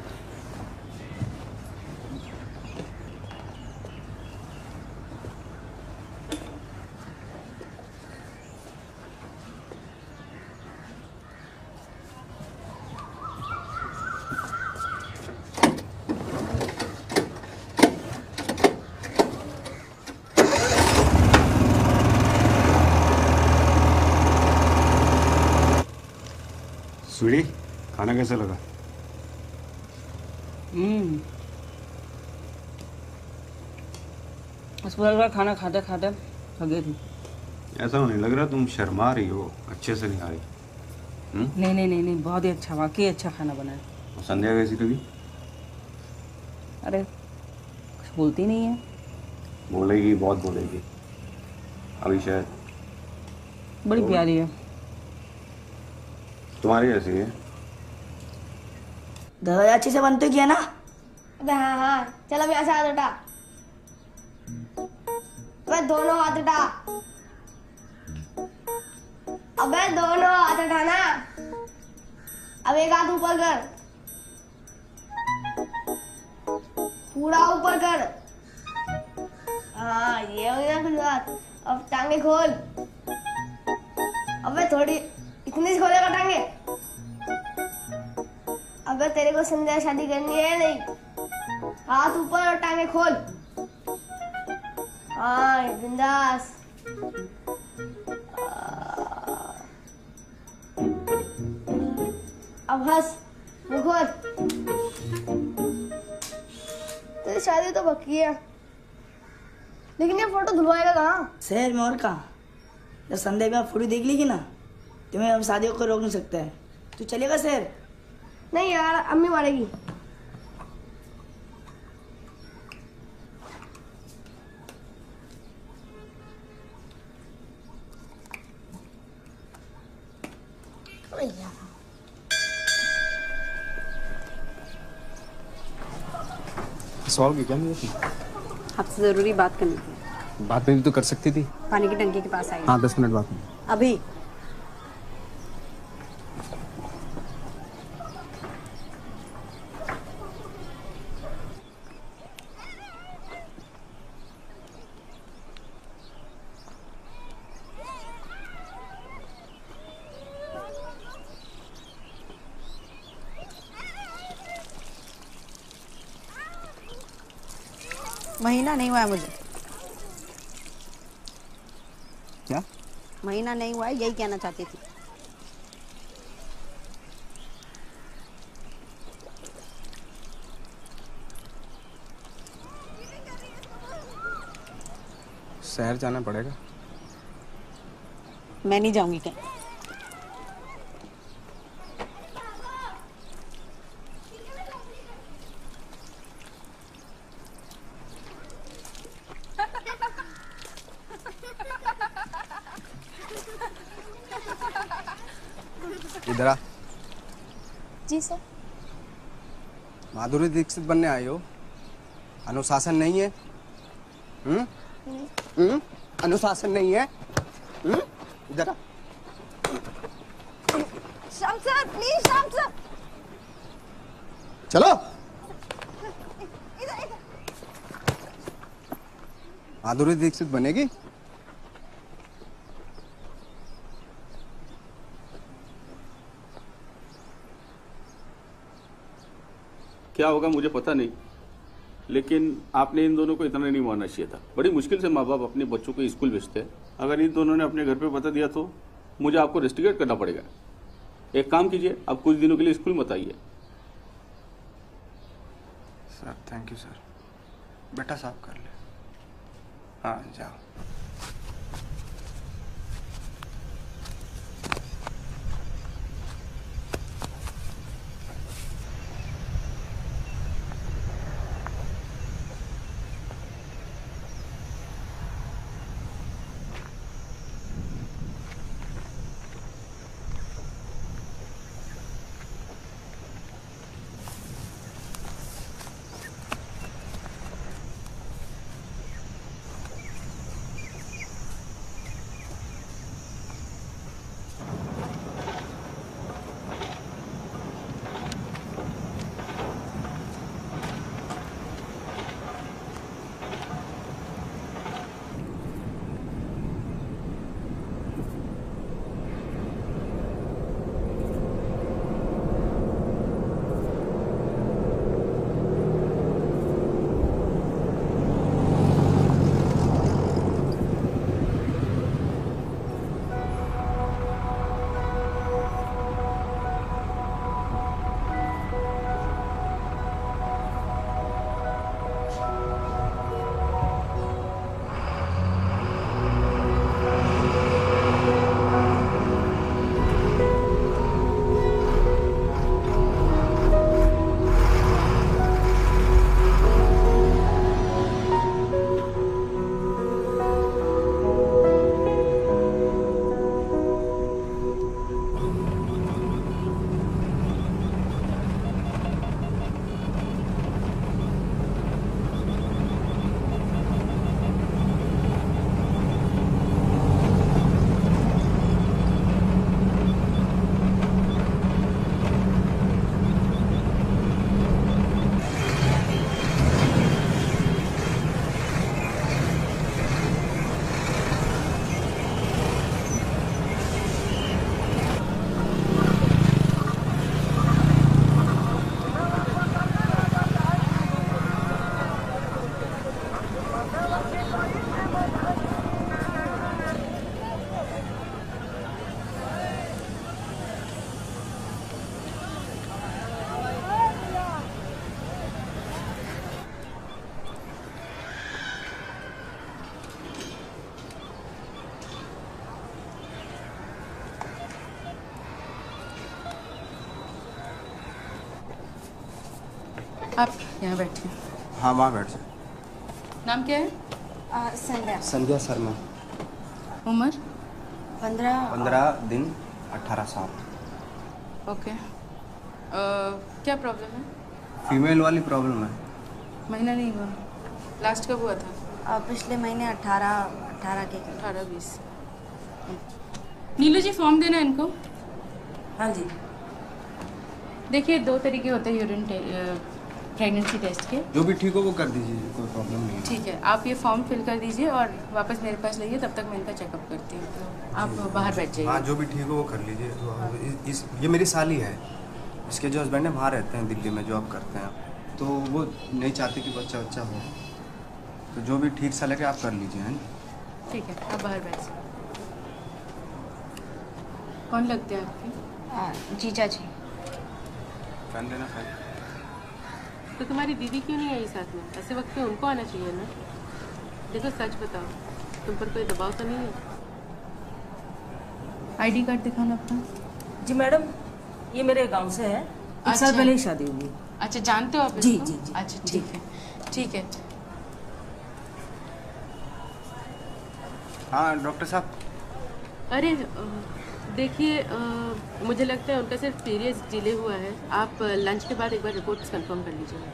स्वीटी, खाना कैसा लगा? अस्पताल का खाना खाते खाते थक गई थी। ऐसा नहीं लग रहा, तुम शर्मा रही हो, अच्छे से नहीं आ रही। नहीं, बहुत ही अच्छा, वाकई अच्छा खाना बना है। और संध्या कैसी लगी? अरे कुछ बोलती नहीं है। बोलेगी, बहुत बोलेगी अभी शायद। बड़ी प्यारी है। तुम्हारी कैसी है? दादा अच्छे से बनते किया ना? अबे हाँ, चल अब यहाँ से हाथ उठा। अबे दोनों हाथ उठा। अबे दोनों हाथ उठाना। अब एक हाथ ऊपर कर, पूरा ऊपर कर। हाँ ये हो गया कुछ बात। अब टांगे खोल। अबे थोड़ी इतनी सी खोलेगा टांगे? अबे तेरे को संध्या शादी करनी है नहीं? हाथ ऊपर और टांगे खोल। हाँ बिंदास। अब हंस, मुंह खोल। तेरी शादी तो पक्की है, लेकिन ये फोटो धुलवाएगा कहाँ? शहर में और कहाँ? जब संध्या में फोटो देख लेगी ना, तुम्हें हम शादी को रोक नहीं सकता है। तू चलेगा शहर? नहीं यार, अम्मी मारेगी। सॉल्व क्या मुझे? आपसे जरूरी बात करनी थी। बात में भी तो कर सकती थी। पानी की टंकी के पास आई। हाँ 10 मिनट बाद में। अभी महीना नहीं हुआ है मुझे। क्या? महीना नहीं हुआ है, यही कहना चाहती थी। शहर जाना पड़ेगा। मैं नहीं जाऊंगी कहीं। इधर आ। जी सर। माधुरी दीक्षित बनने आई हो? अनुशासन नहीं है? अनुशासन नहीं है। इधर आ। Shyam sir please, Shyam sir चलो। इधर इधर। माधुरी दीक्षित बनेगी। क्या होगा मुझे पता नहीं, लेकिन आपने इन दोनों को इतना नहीं मानना चाहिए था। बड़ी मुश्किल से माँ बाप अपने बच्चों को स्कूल भेजते हैं। अगर इन दोनों ने अपने घर पे बता दिया तो मुझे आपको रेस्टिकेट करना पड़ेगा। एक काम कीजिए, आप कुछ दिनों के लिए स्कूल मत आइए। Sir thank you sir. बेटा साफ कर ले। हाँ जाओ। आप यहाँ बैठिए। हाँ वहाँ बैठ जाए। नाम क्या है? संध्या। संध्या शर्मा। उम्र? 15 दिन 18 साल। ओके। क्या प्रॉब्लम है? फीमेल वाली प्रॉब्लम है। महीना नहीं हुआ? लास्ट कब हुआ था? पिछले महीने 18 के 18-20। नीलू जी फॉर्म देना है इनको। हाँ जी। देखिए 2 तरीके होते हैं यूरिन प्रेगनेंसी टेस्ट के। जो भी ठीक हो वो कर दीजिए, कोई प्रॉब्लम नहीं है। ठीक है, आप ये फॉर्म फिल कर दीजिए और वापस मेरे पास लाइए, तब तक मैं इनका चेकअप करती हूँ। तो आप बाहर बैठ जाइए। हाँ जो भी ठीक हो वो कर लीजिए। तो ये मेरी साली है, इसके जो हस्बैंड है वहाँ रहते हैं, दिल्ली में जॉब करते हैं, तो वो नहीं चाहते कि बच्चा हो, तो जो भी ठीक सा लगे आप कर लीजिए। हैं ठीक है, आप बाहर बैठ जाइए। कौन लगते हैं आपके? जीजा जी। फैन देना फैन। तो तुम्हारी दीदी क्यों नहीं आई साथ में? ऐसे वक्त पे उनको आना चाहिए ना। देखो सच बताओ, तुम पर कोई दबाव तो नहीं है? आईडी कार्ड दिखाना अपना। जी मैडम, ये मेरे गांव से है। एक साल पहले ही शादी हुई। अच्छा, जानते हो आप जी इसको? जी जी। अच्छा ठीक है, ठीक है। हाँ डॉक्टर साहब। अरे देखिए, मुझे लगता है उनका सिर्फ पीरियड्स डिले हुआ है। आप लंच के बाद एक बार रिपोर्ट्स कंफर्म कर लीजिएगा।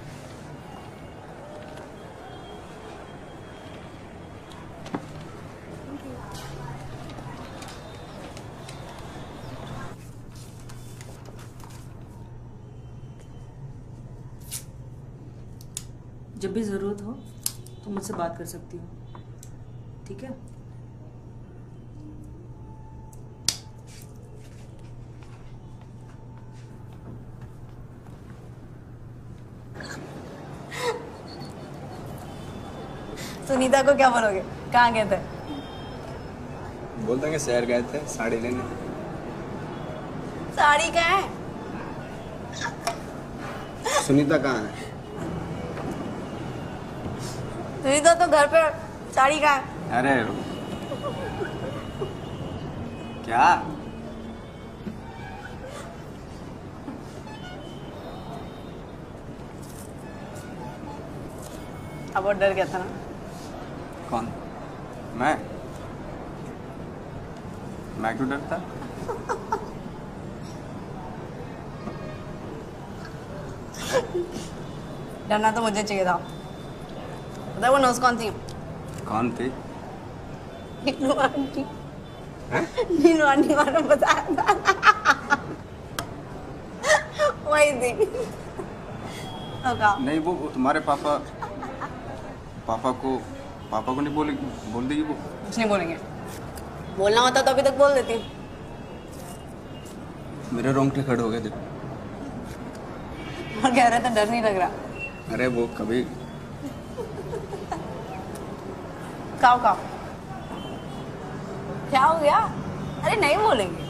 जब भी ज़रूरत हो तो मुझसे बात कर सकती हो, ठीक है? सुनीता को क्या बोलोगे? कहाँ गए थे? बोल देंगे शहर गए थे साड़ी लेने। साड़ी कहाँ है? सुनीता कहाँ है? सुनीता तो घर पे, साड़ी कहाँ है? अरे क्या? अब वो डर गया था ना? कौन? मैं क्यों डरता? डरना तो मुझे चाहिए था। पता है वो नर्स कौन थी? कौन थी? नीनू आंटी। नीनू आंटी वाला बताया था। वही थी। नहीं वो तुम्हारे पापा को नहीं बोल देगी वो? कुछ नहीं बोलेंगे। बोलना होता तो अभी तक बोल देती। मेरे रोंगटे खड़े हो गए देखो। और कह रहे थे डर नहीं लग रहा। अरे वो कभी काओ क्या हो गया? अरे नहीं बोलेंगे।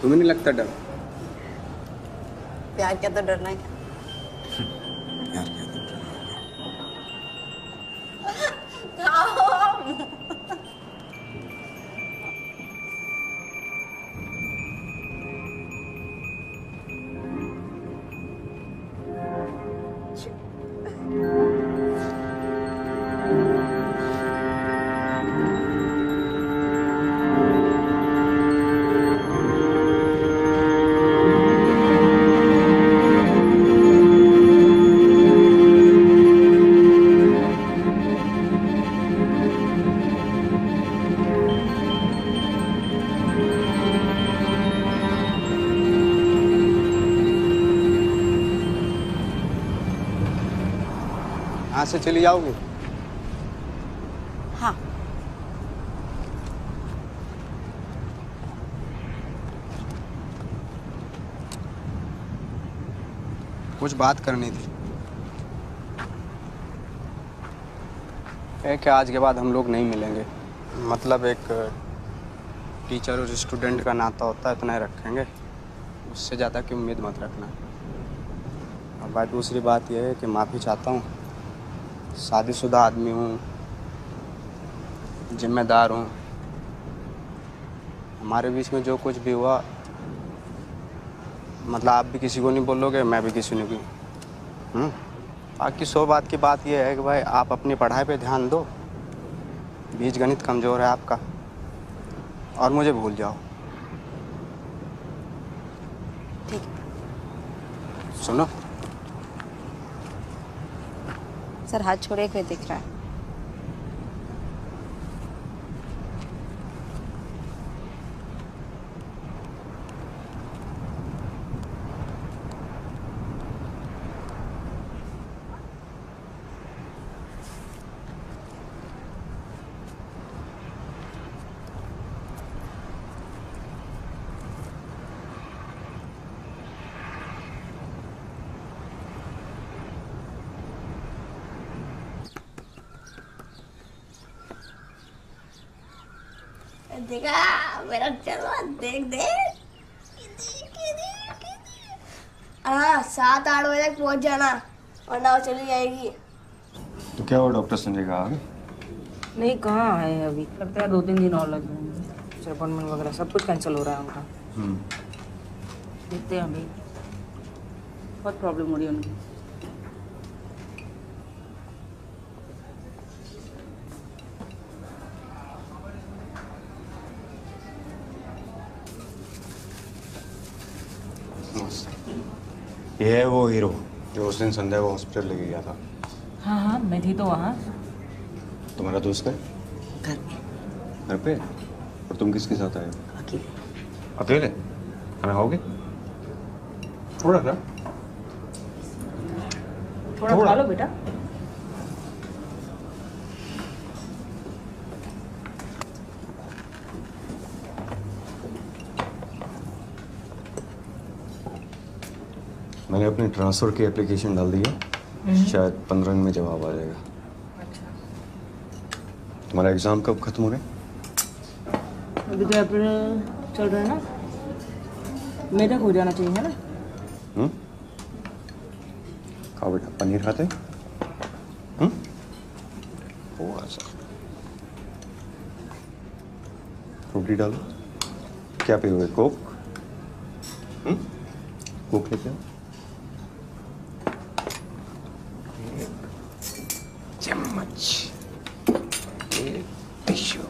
तुम्हें नहीं लगता डर? प्यार क्या तो डरना है क्या? यार क्या तो डर? यहाँ से चली जाओगे? हाँ। कुछ बात करनी थी। एक आज के बाद हम लोग नहीं मिलेंगे। मतलब एक टीचर और स्टूडेंट का नाता होता है, इतना ही रखेंगे। उससे ज़्यादा की उम्मीद मत रखना। और बात दूसरी बात यह है कि माफ़ी चाहता हूँ। शादीशुदा आदमी हूँ, जिम्मेदार हूँ। हमारे बीच में जो कुछ भी हुआ, मतलब आप भी किसी को नहीं बोलोगे, मैं भी किसी ने भी। बाकी 100 बात की बात यह है कि भाई आप अपनी पढ़ाई पे ध्यान दो। बीज गणित कमज़ोर है आपका, और मुझे भूल जाओ। ठीक। सुनो, सर हाथ छोड़े हुए दिख रहा है। देखा मेरा चलो देख। हाँ 7-8 बजे तक पहुंच जाना, वरना वो चली जाएगी। तो क्या हुआ, डॉक्टर संजय का आ गए? नहीं, कहाँ आए हैं अभी? लगता है 2-3 दिन और लग जाएंगे। अपॉइंटमेंट वगैरह सब कुछ कैंसिल हो रहा है उनका। देखते हैं अभी, बहुत प्रॉब्लम हो रही है उनकी। ये है वो हीरो जो उस दिन संध्या को हॉस्पिटल लेके गया था। हाँ, मैं थी तो वहाँ। तुम्हारा दोस्त है? घर पे? और तुम किसके साथ आए हो? अकेले। अकेले? हमें आओगे? थोड़ा सा थोड़ा खा लो बेटा। मैंने अपने ट्रांसफ़र की एप्लीकेशन डाल दी है, शायद 15 दिन में जवाब आ जाएगा। अच्छा, तुम्हारा एग्ज़ाम कब ख़त्म हो रहा है? अभी तो अप्रैल चल रहा है ना, मई तक हो जाना चाहिए, है ना? खाओ बेटा, पनीर खाते? थोड़ा सा फ्रूटी डालो। क्या पियोगे, कोक? कोक लेते हो? चम्मच, एक टिश्यू,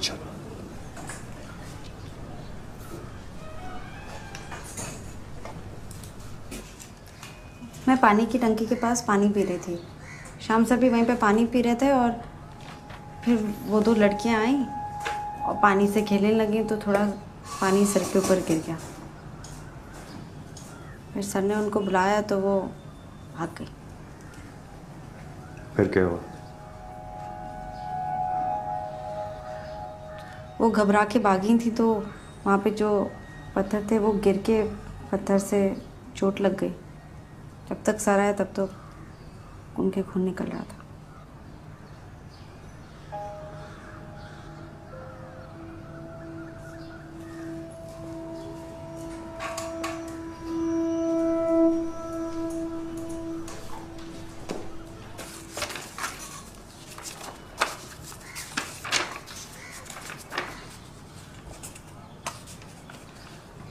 चलो। मैं पानी की टंकी के पास पानी पी रही थी, शाम सर भी वहीं पे पानी पी रहे थे, और फिर वो दो लड़कियां आईं और पानी से खेलने लगी, तो थोड़ा पानी सर के ऊपर गिर गया। फिर सर ने उनको बुलाया तो वो भाग गई। फिर क्या हुआ? वो घबरा के भागी थी, तो वहाँ पे जो पत्थर थे वो गिर के पत्थर से चोट लग गई। जब तक सर आया तब तो उनके खून निकल रहा था।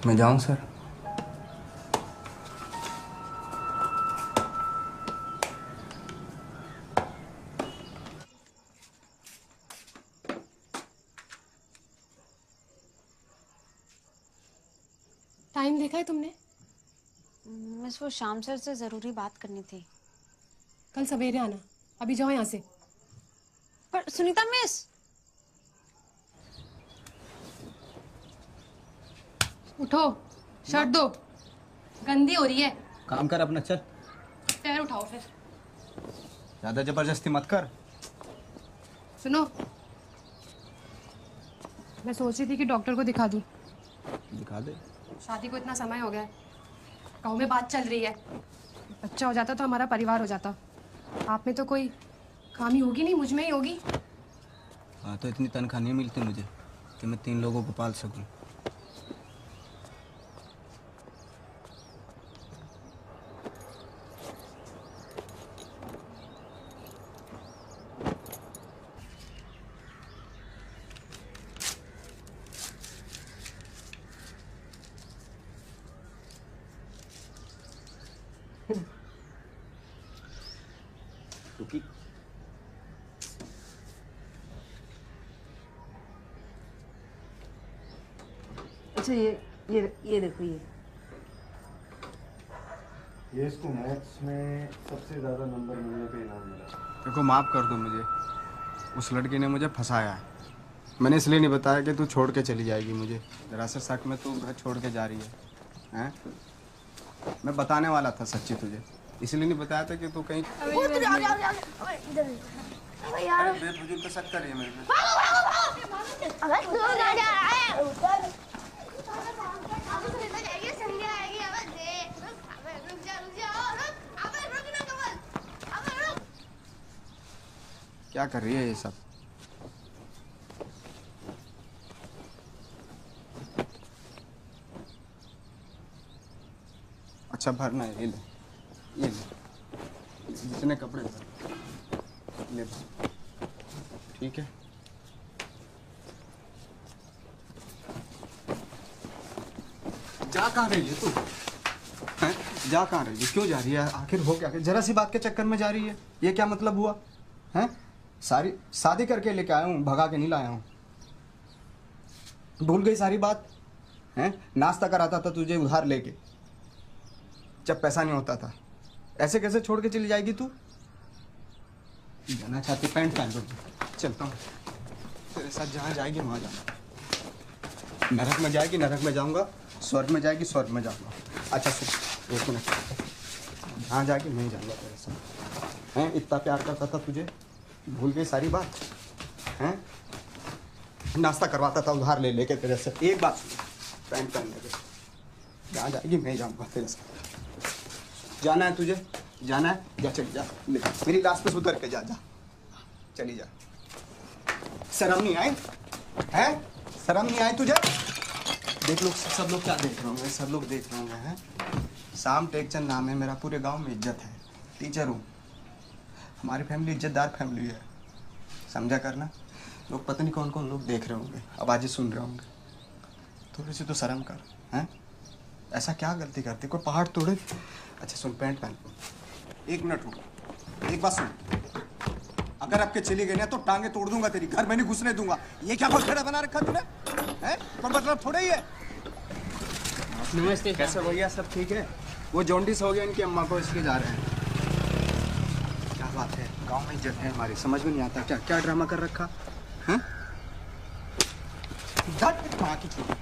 मैं जाऊं सर? टाइम देखा है तुमने? मिस वो शाम सर से ज़रूरी बात करनी थी। कल सवेरे आना, अभी जाओ यहाँ से। पर सुनीता मिस, उठो, शर्ट दो, गंदी हो रही है। काम कर अपना, चल। पैर उठाओ फिर। ज्यादा जबरदस्ती मत कर। सुनो, मैं सोच रही थी कि डॉक्टर को दिखा दूं। दिखा दे। शादी को इतना समय हो गया है, गाँव में बात चल रही है, बच्चा हो जाता तो हमारा परिवार हो जाता। आप में तो कोई खामी होगी नहीं, मुझ में ही होगी। हाँ, तो इतनी तनख्वाह नहीं मिलती मुझे कि मैं 3 लोगों को पाल सकूं। रुकी। अच्छा, ये देखो, ये इसको मैथ्स में सबसे ज़्यादा नंबर मिलने पे इनाम मिला। देखो, माफ़ कर दो मुझे, उस लड़की ने मुझे फंसाया है। मैंने इसलिए नहीं बताया कि तू छोड़ के चली जाएगी मुझे। जरा सा शक में तू घर छोड़ के जा रही है, हैं? मैं बताने वाला था सच्ची तुझे, इसलिए नहीं बताया था कि तू कहीं बेफजूल का शक कर रही है मेरे पे। क्या कर रही है ये सब? अच्छा भरना है, ये ले, ये ले, जितने कपड़े भर ले, ठीक है। जा कहाँ रही है तू? हैं? जा कहाँ रही है? क्यों जा रही है? आखिर हो क्या? जरा सी बात के चक्कर में जा रही है, ये क्या मतलब हुआ? हैं? सारी शादी करके लेके आया हूँ, भगा के नहीं लाया हूँ। भूल गई सारी बात? हैं? नाश्ता कराता था तुझे उधार लेके, जब पैसा नहीं होता था। ऐसे कैसे छोड़ के चली जाएगी तू? जाना चाहती पैंट पहन लो, चलता हूँ तेरे साथ। जहाँ जाएगी वहाँ जाऊँगा। नरक में जाएगी, नरक में जाऊँगा। स्वर्ग में जाएगी, स्वर्ग में जाऊंगा। अच्छा सुन, एक मिनट, जहाँ जाएगी मैं जाऊंगा तेरे साथ। हैं, इतना प्यार करता था तुझे, भूल गई सारी बात? हैं, नाश्ता करवाता था उधार ले लेके तेरे से। एक बात सुन, पैंट पहन ले, जहाँ जाएगी मैं जाऊंगा तेरे साथ। जाना है तुझे, जाना है, जा चली जा, ले मेरी लाश पे उतर के जा, जा चली जा। शर्म नहीं आई? हैं, शर्म नहीं आई तुझे? देख लो, सब लोग क्या देख रहे होंगे, सब लोग देख रहे होंगे। हैं, शाम टेकचंद नाम है मेरा, पूरे गांव में इज्जत है, टीचर हूँ। हमारी फैमिली इज्जतदार फैमिली है, समझा करना। लोग पता नहीं कौन कौन लोग देख रहे होंगे, आवाज़ें सुन रहे होंगे। थोड़ी सी तो शर्म कर। हैं, ऐसा क्या गलती करते, कोई पहाड़ तोड़े? अच्छा सुन, पैंट पहन, एक मिनट रुक, एक बात सुन, अगर आपके चली गई ना तो टांगे तोड़ दूंगा तेरी, घर में नहीं घुसने दूंगा। ये क्या बखेड़ा बना रखा तूने? हैं, कोई मतलब थोड़ा ही है। नमस्ते। कैसे भैया, सब ठीक है? वो जॉन्डिस हो गया इनकी अम्मा को, इसलिए जा रहे हैं। क्या बात है, गांव में इज्जत है हमारी, समझ में नहीं आता क्या क्या ड्रामा कर रखा। हैं, धट माँ की छोड़ी।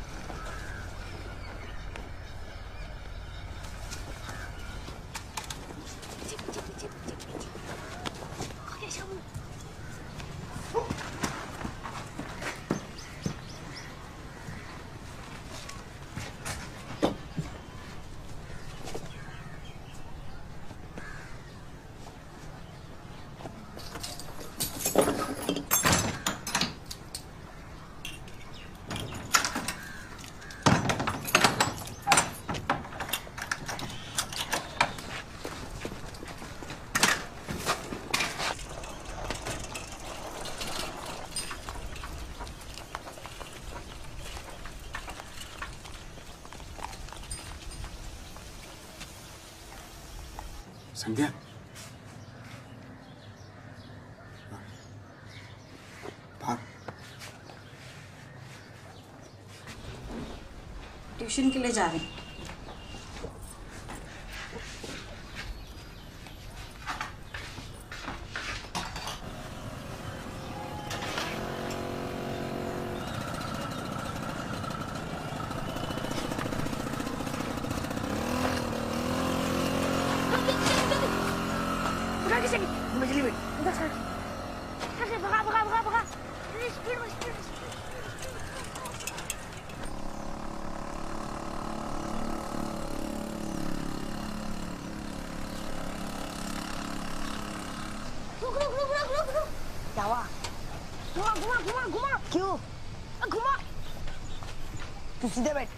संध्या, ट्यूशन के लिए जा रहे हैं। बिजली में भगा भगा भगा भगा, स्पीड में, स्पीड में। रुक रुक रुक रुक रुक रुक, क्या हुआ? घुमा घुमा घुमा घुमा, क्यों घुमा? तू सीधे बैठ,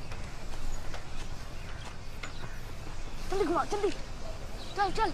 जल्दी घुमा, जल्दी चल चल।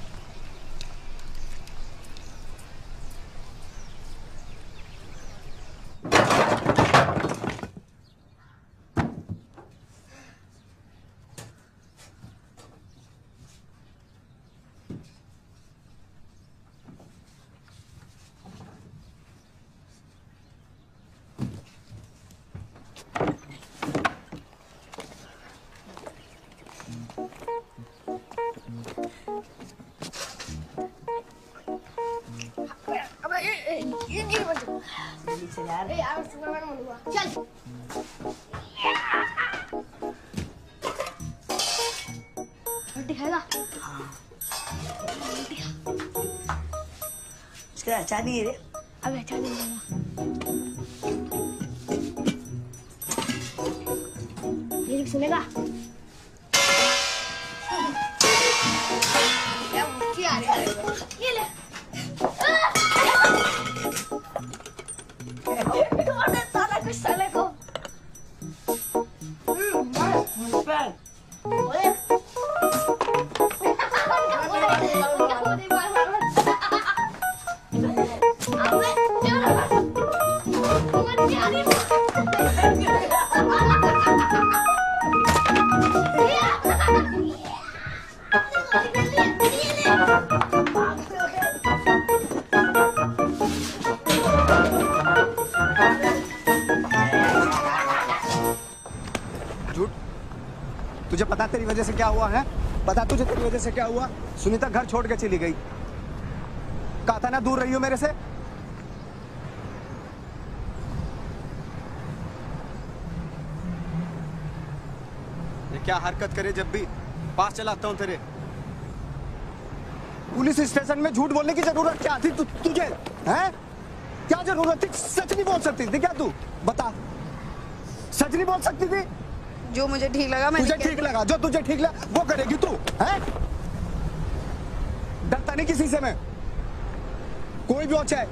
चल रोटी खाएगा? इसका अचार नहीं है रे, अब अचार नहीं है। ये सुनेगा क्या मुझकी आ रही है? ये ले साला कुछ साले को तुझे पता तेरी वजह से क्या हुआ है? पता तुझे तेरी वजह से क्या हुआ? सुनीता घर छोड़ के चली गई, कहा था ना दूर रही हो मेरे से। क्या हरकत करे जब भी पास चलाता हूँ तेरे। पुलिस स्टेशन में झूठ बोलने की जरूरत क्या थी तुझे? हैं? क्या जरूरत थी? सच नहीं बोल सकती थी क्या तू? बता, सच नहीं बोल सकती थी? जो मुझे ठीक लगा मैंने तुझे ठीक लगा, जो तुझे ठीक लगा वो करेगी तू, हैं? डरता नहीं किसी से मैं, कोई भी हो चाहे।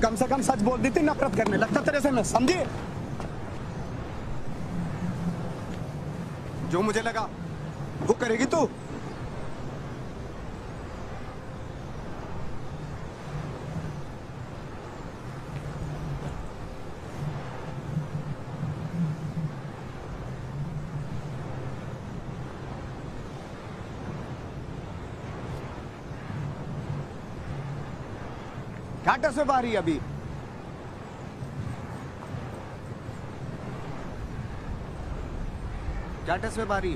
कम से कम सच बोल दी थी, नफरत करने लगता तेरे से मैं, समझी? जो मुझे लगा वो करेगी तू। घाटा से बारी अभी घाटा से बारी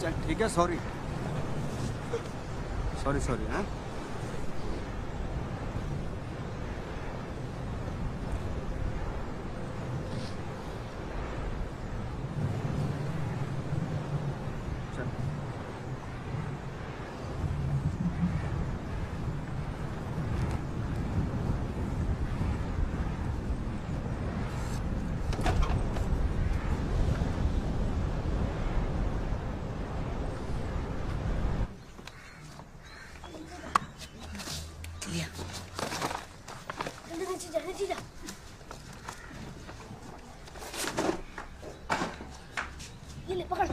चल ठीक है, सॉरी सॉरी सॉरी। हाँ ये ले पकड़।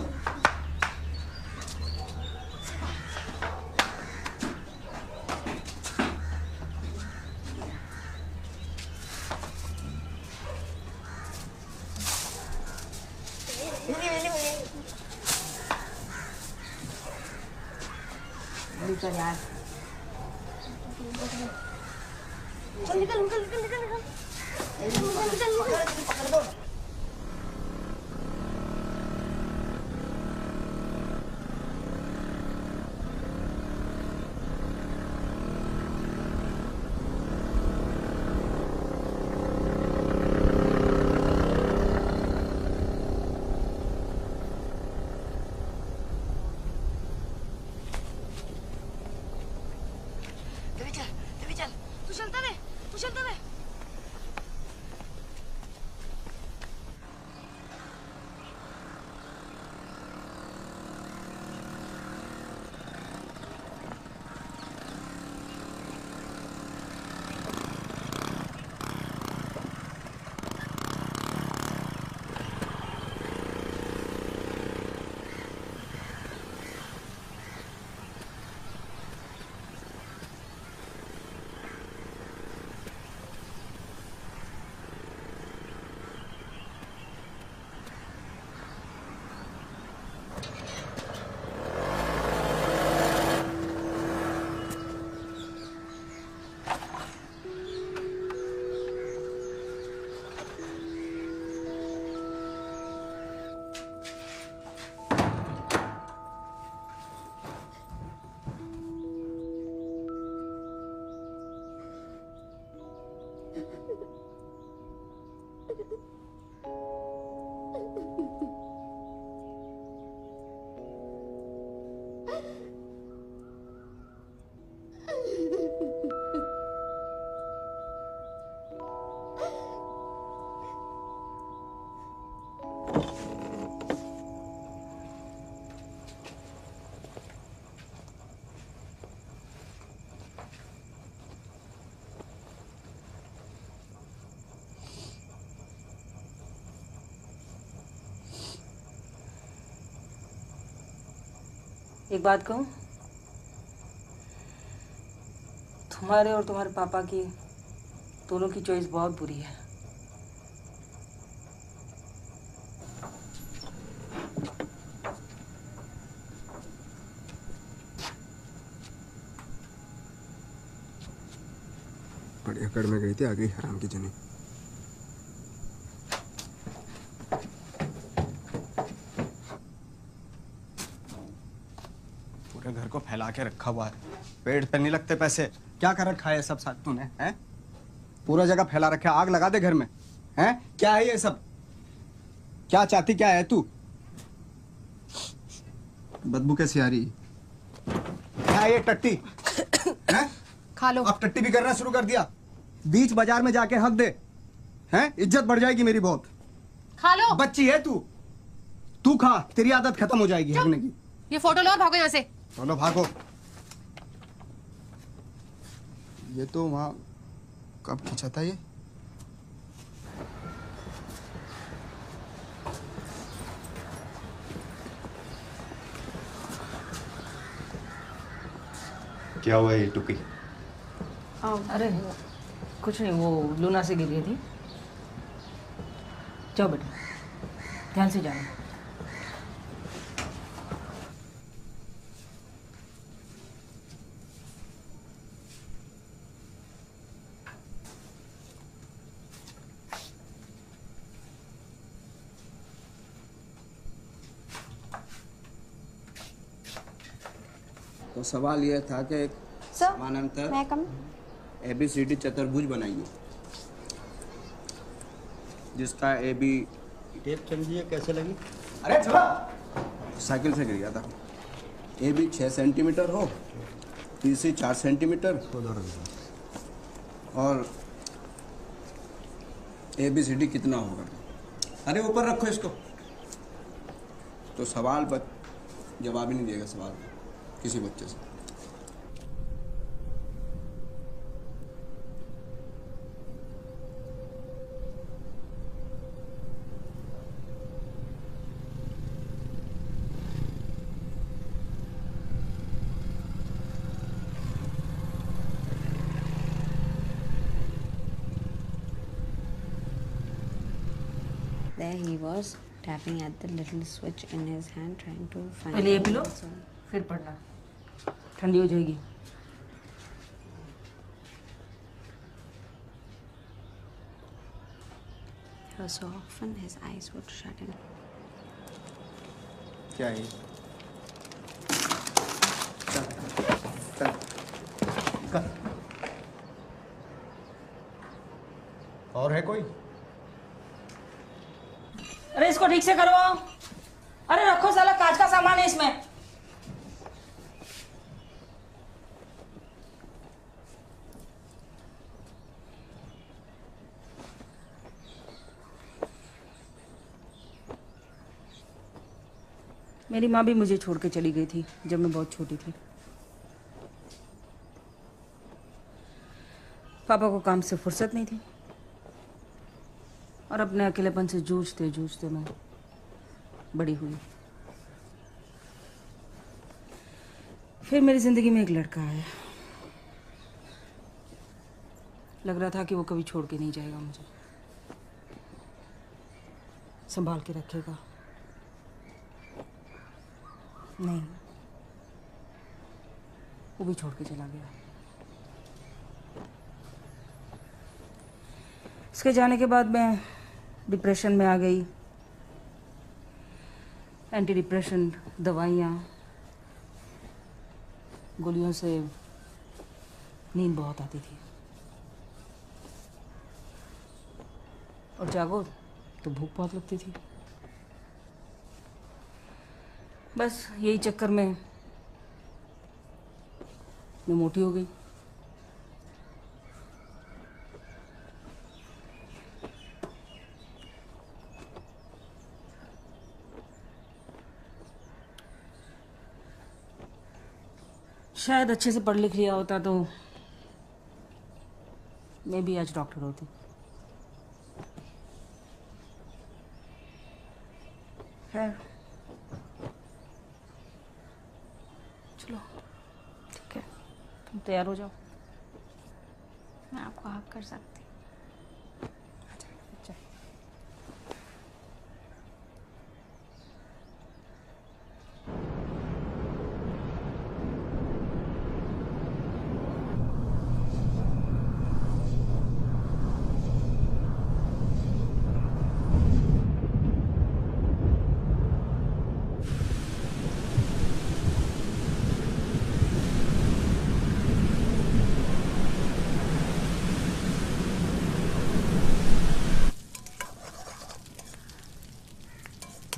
निकल यार, चल निकल निकल निकल निकल निकल। पकड़ दो। तू चलता रहे, तू चलता रहे। एक बात कहूँ, तुम्हारे और तुम्हारे पापा की दोनों की चॉइस बहुत बुरी है। बड़ी अकड़ में गई थी, आ गई हराम की जनी। पूरे घर को फैला के रखा हुआ है, पेट पे नहीं लगते पैसे। क्या कर रखा है सब साथ तूने, हैं? पूरा जगह फैला रखा है, आग लगा दे घर में, हैं? क्या है ये सब? क्या चाहती क्या है तू? बदबू कैसी आ रही? क्या है ये टट्टी? हैं? खा लो। अब टट्टी भी करना शुरू कर दिया। बीच बाजार में जाके हक दे, हैं? इज्जत बढ़ जाएगी मेरी बहुत। खा लो। बच्ची है तू, तू खा, तेरी आदत खत्म हो जाएगी हगने की। ये फोटो लो और भागो यहाँ से। चलो भागो। ये तो वहां कब खींचा था ये? क्या हुआ ये टुकी? अरे कुछ नहीं, वो लूना से गिरी थी। जाओ बेटा, ध्यान से जाना। तो सवाल यह था कि समानांतर ABCD चतुर्भुज बनाइए, जिसका AB टेप समझिए कैसे लगी? अरे चलो, साइकिल से गिर गया था। AB 6 सेंटीमीटर हो, BC 4 सेंटीमीटर और ABCD कितना होगा? अरे ऊपर रखो इसको। तो सवाल जवाब ही नहीं देगा सवाल किसी बच्चे से। There he was tapping at the little switch in his hand, trying to find. पहले ये पी लो, फिर पढ़ना, ठंडी हो जाएगी। So often his eyes would shut in. क्या है? चल। और है कोई? अरे इसको ठीक से करवाओ। अरे रखो, साला कांच का सामान है इसमें। मेरी माँ भी मुझे छोड़ के चली गई थी जब मैं बहुत छोटी थी। पापा को काम से फुर्सत नहीं थी और अपने अकेलेपन से जूझते जूझते मैं बड़ी हुई। फिर मेरी जिंदगी में एक लड़का आया। लग रहा था कि वो कभी छोड़ के नहीं जाएगा, मुझे संभाल के रखेगा। नहीं, वो भी छोड़ के चला गया। उसके जाने के बाद मैं डिप्रेशन में आ गई। एंटी डिप्रेशन दवाइयाँ, गोलियों से नींद बहुत आती थी और जागो तो भूख बहुत लगती थी। बस यही चक्कर में मैं मोटी हो गई। शायद अच्छे से पढ़ लिख लिया होता तो मैं भी आज डॉक्टर होती। खैर चलो ठीक है, तुम तैयार हो जाओ। मैं आपको हक कर सकती।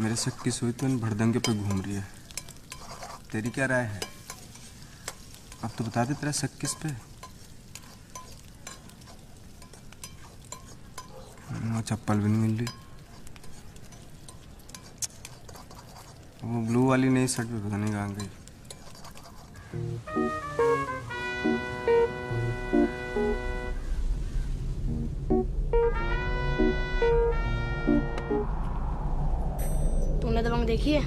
मेरे शक की सुई तो इन भड़दंगे पे घूम रही है। तेरी क्या राय है? अब तो बता दे तेरा शक किस पे? वो चप्पल भी नहीं मिल रही। वो ब्लू वाली नई शर्ट भी पता नहीं कहाँ गई। तुमने दबंग देखी है?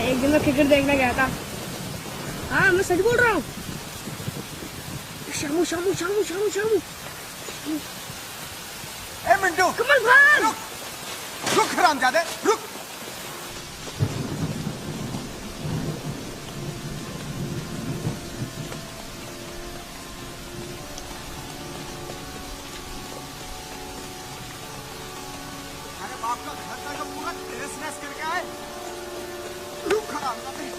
एक दिन मैं क्रिकेट देखने गया था। हाँ मैं सच बोल रहा हूँ। शामू शामू शामू शामू शामू। ए मिंटू, कमल भाई रुक, रुक हरामजादे, रुक। अरे बाप का घर का पूरा टेस्ट करके आए। रुक हरामजादे।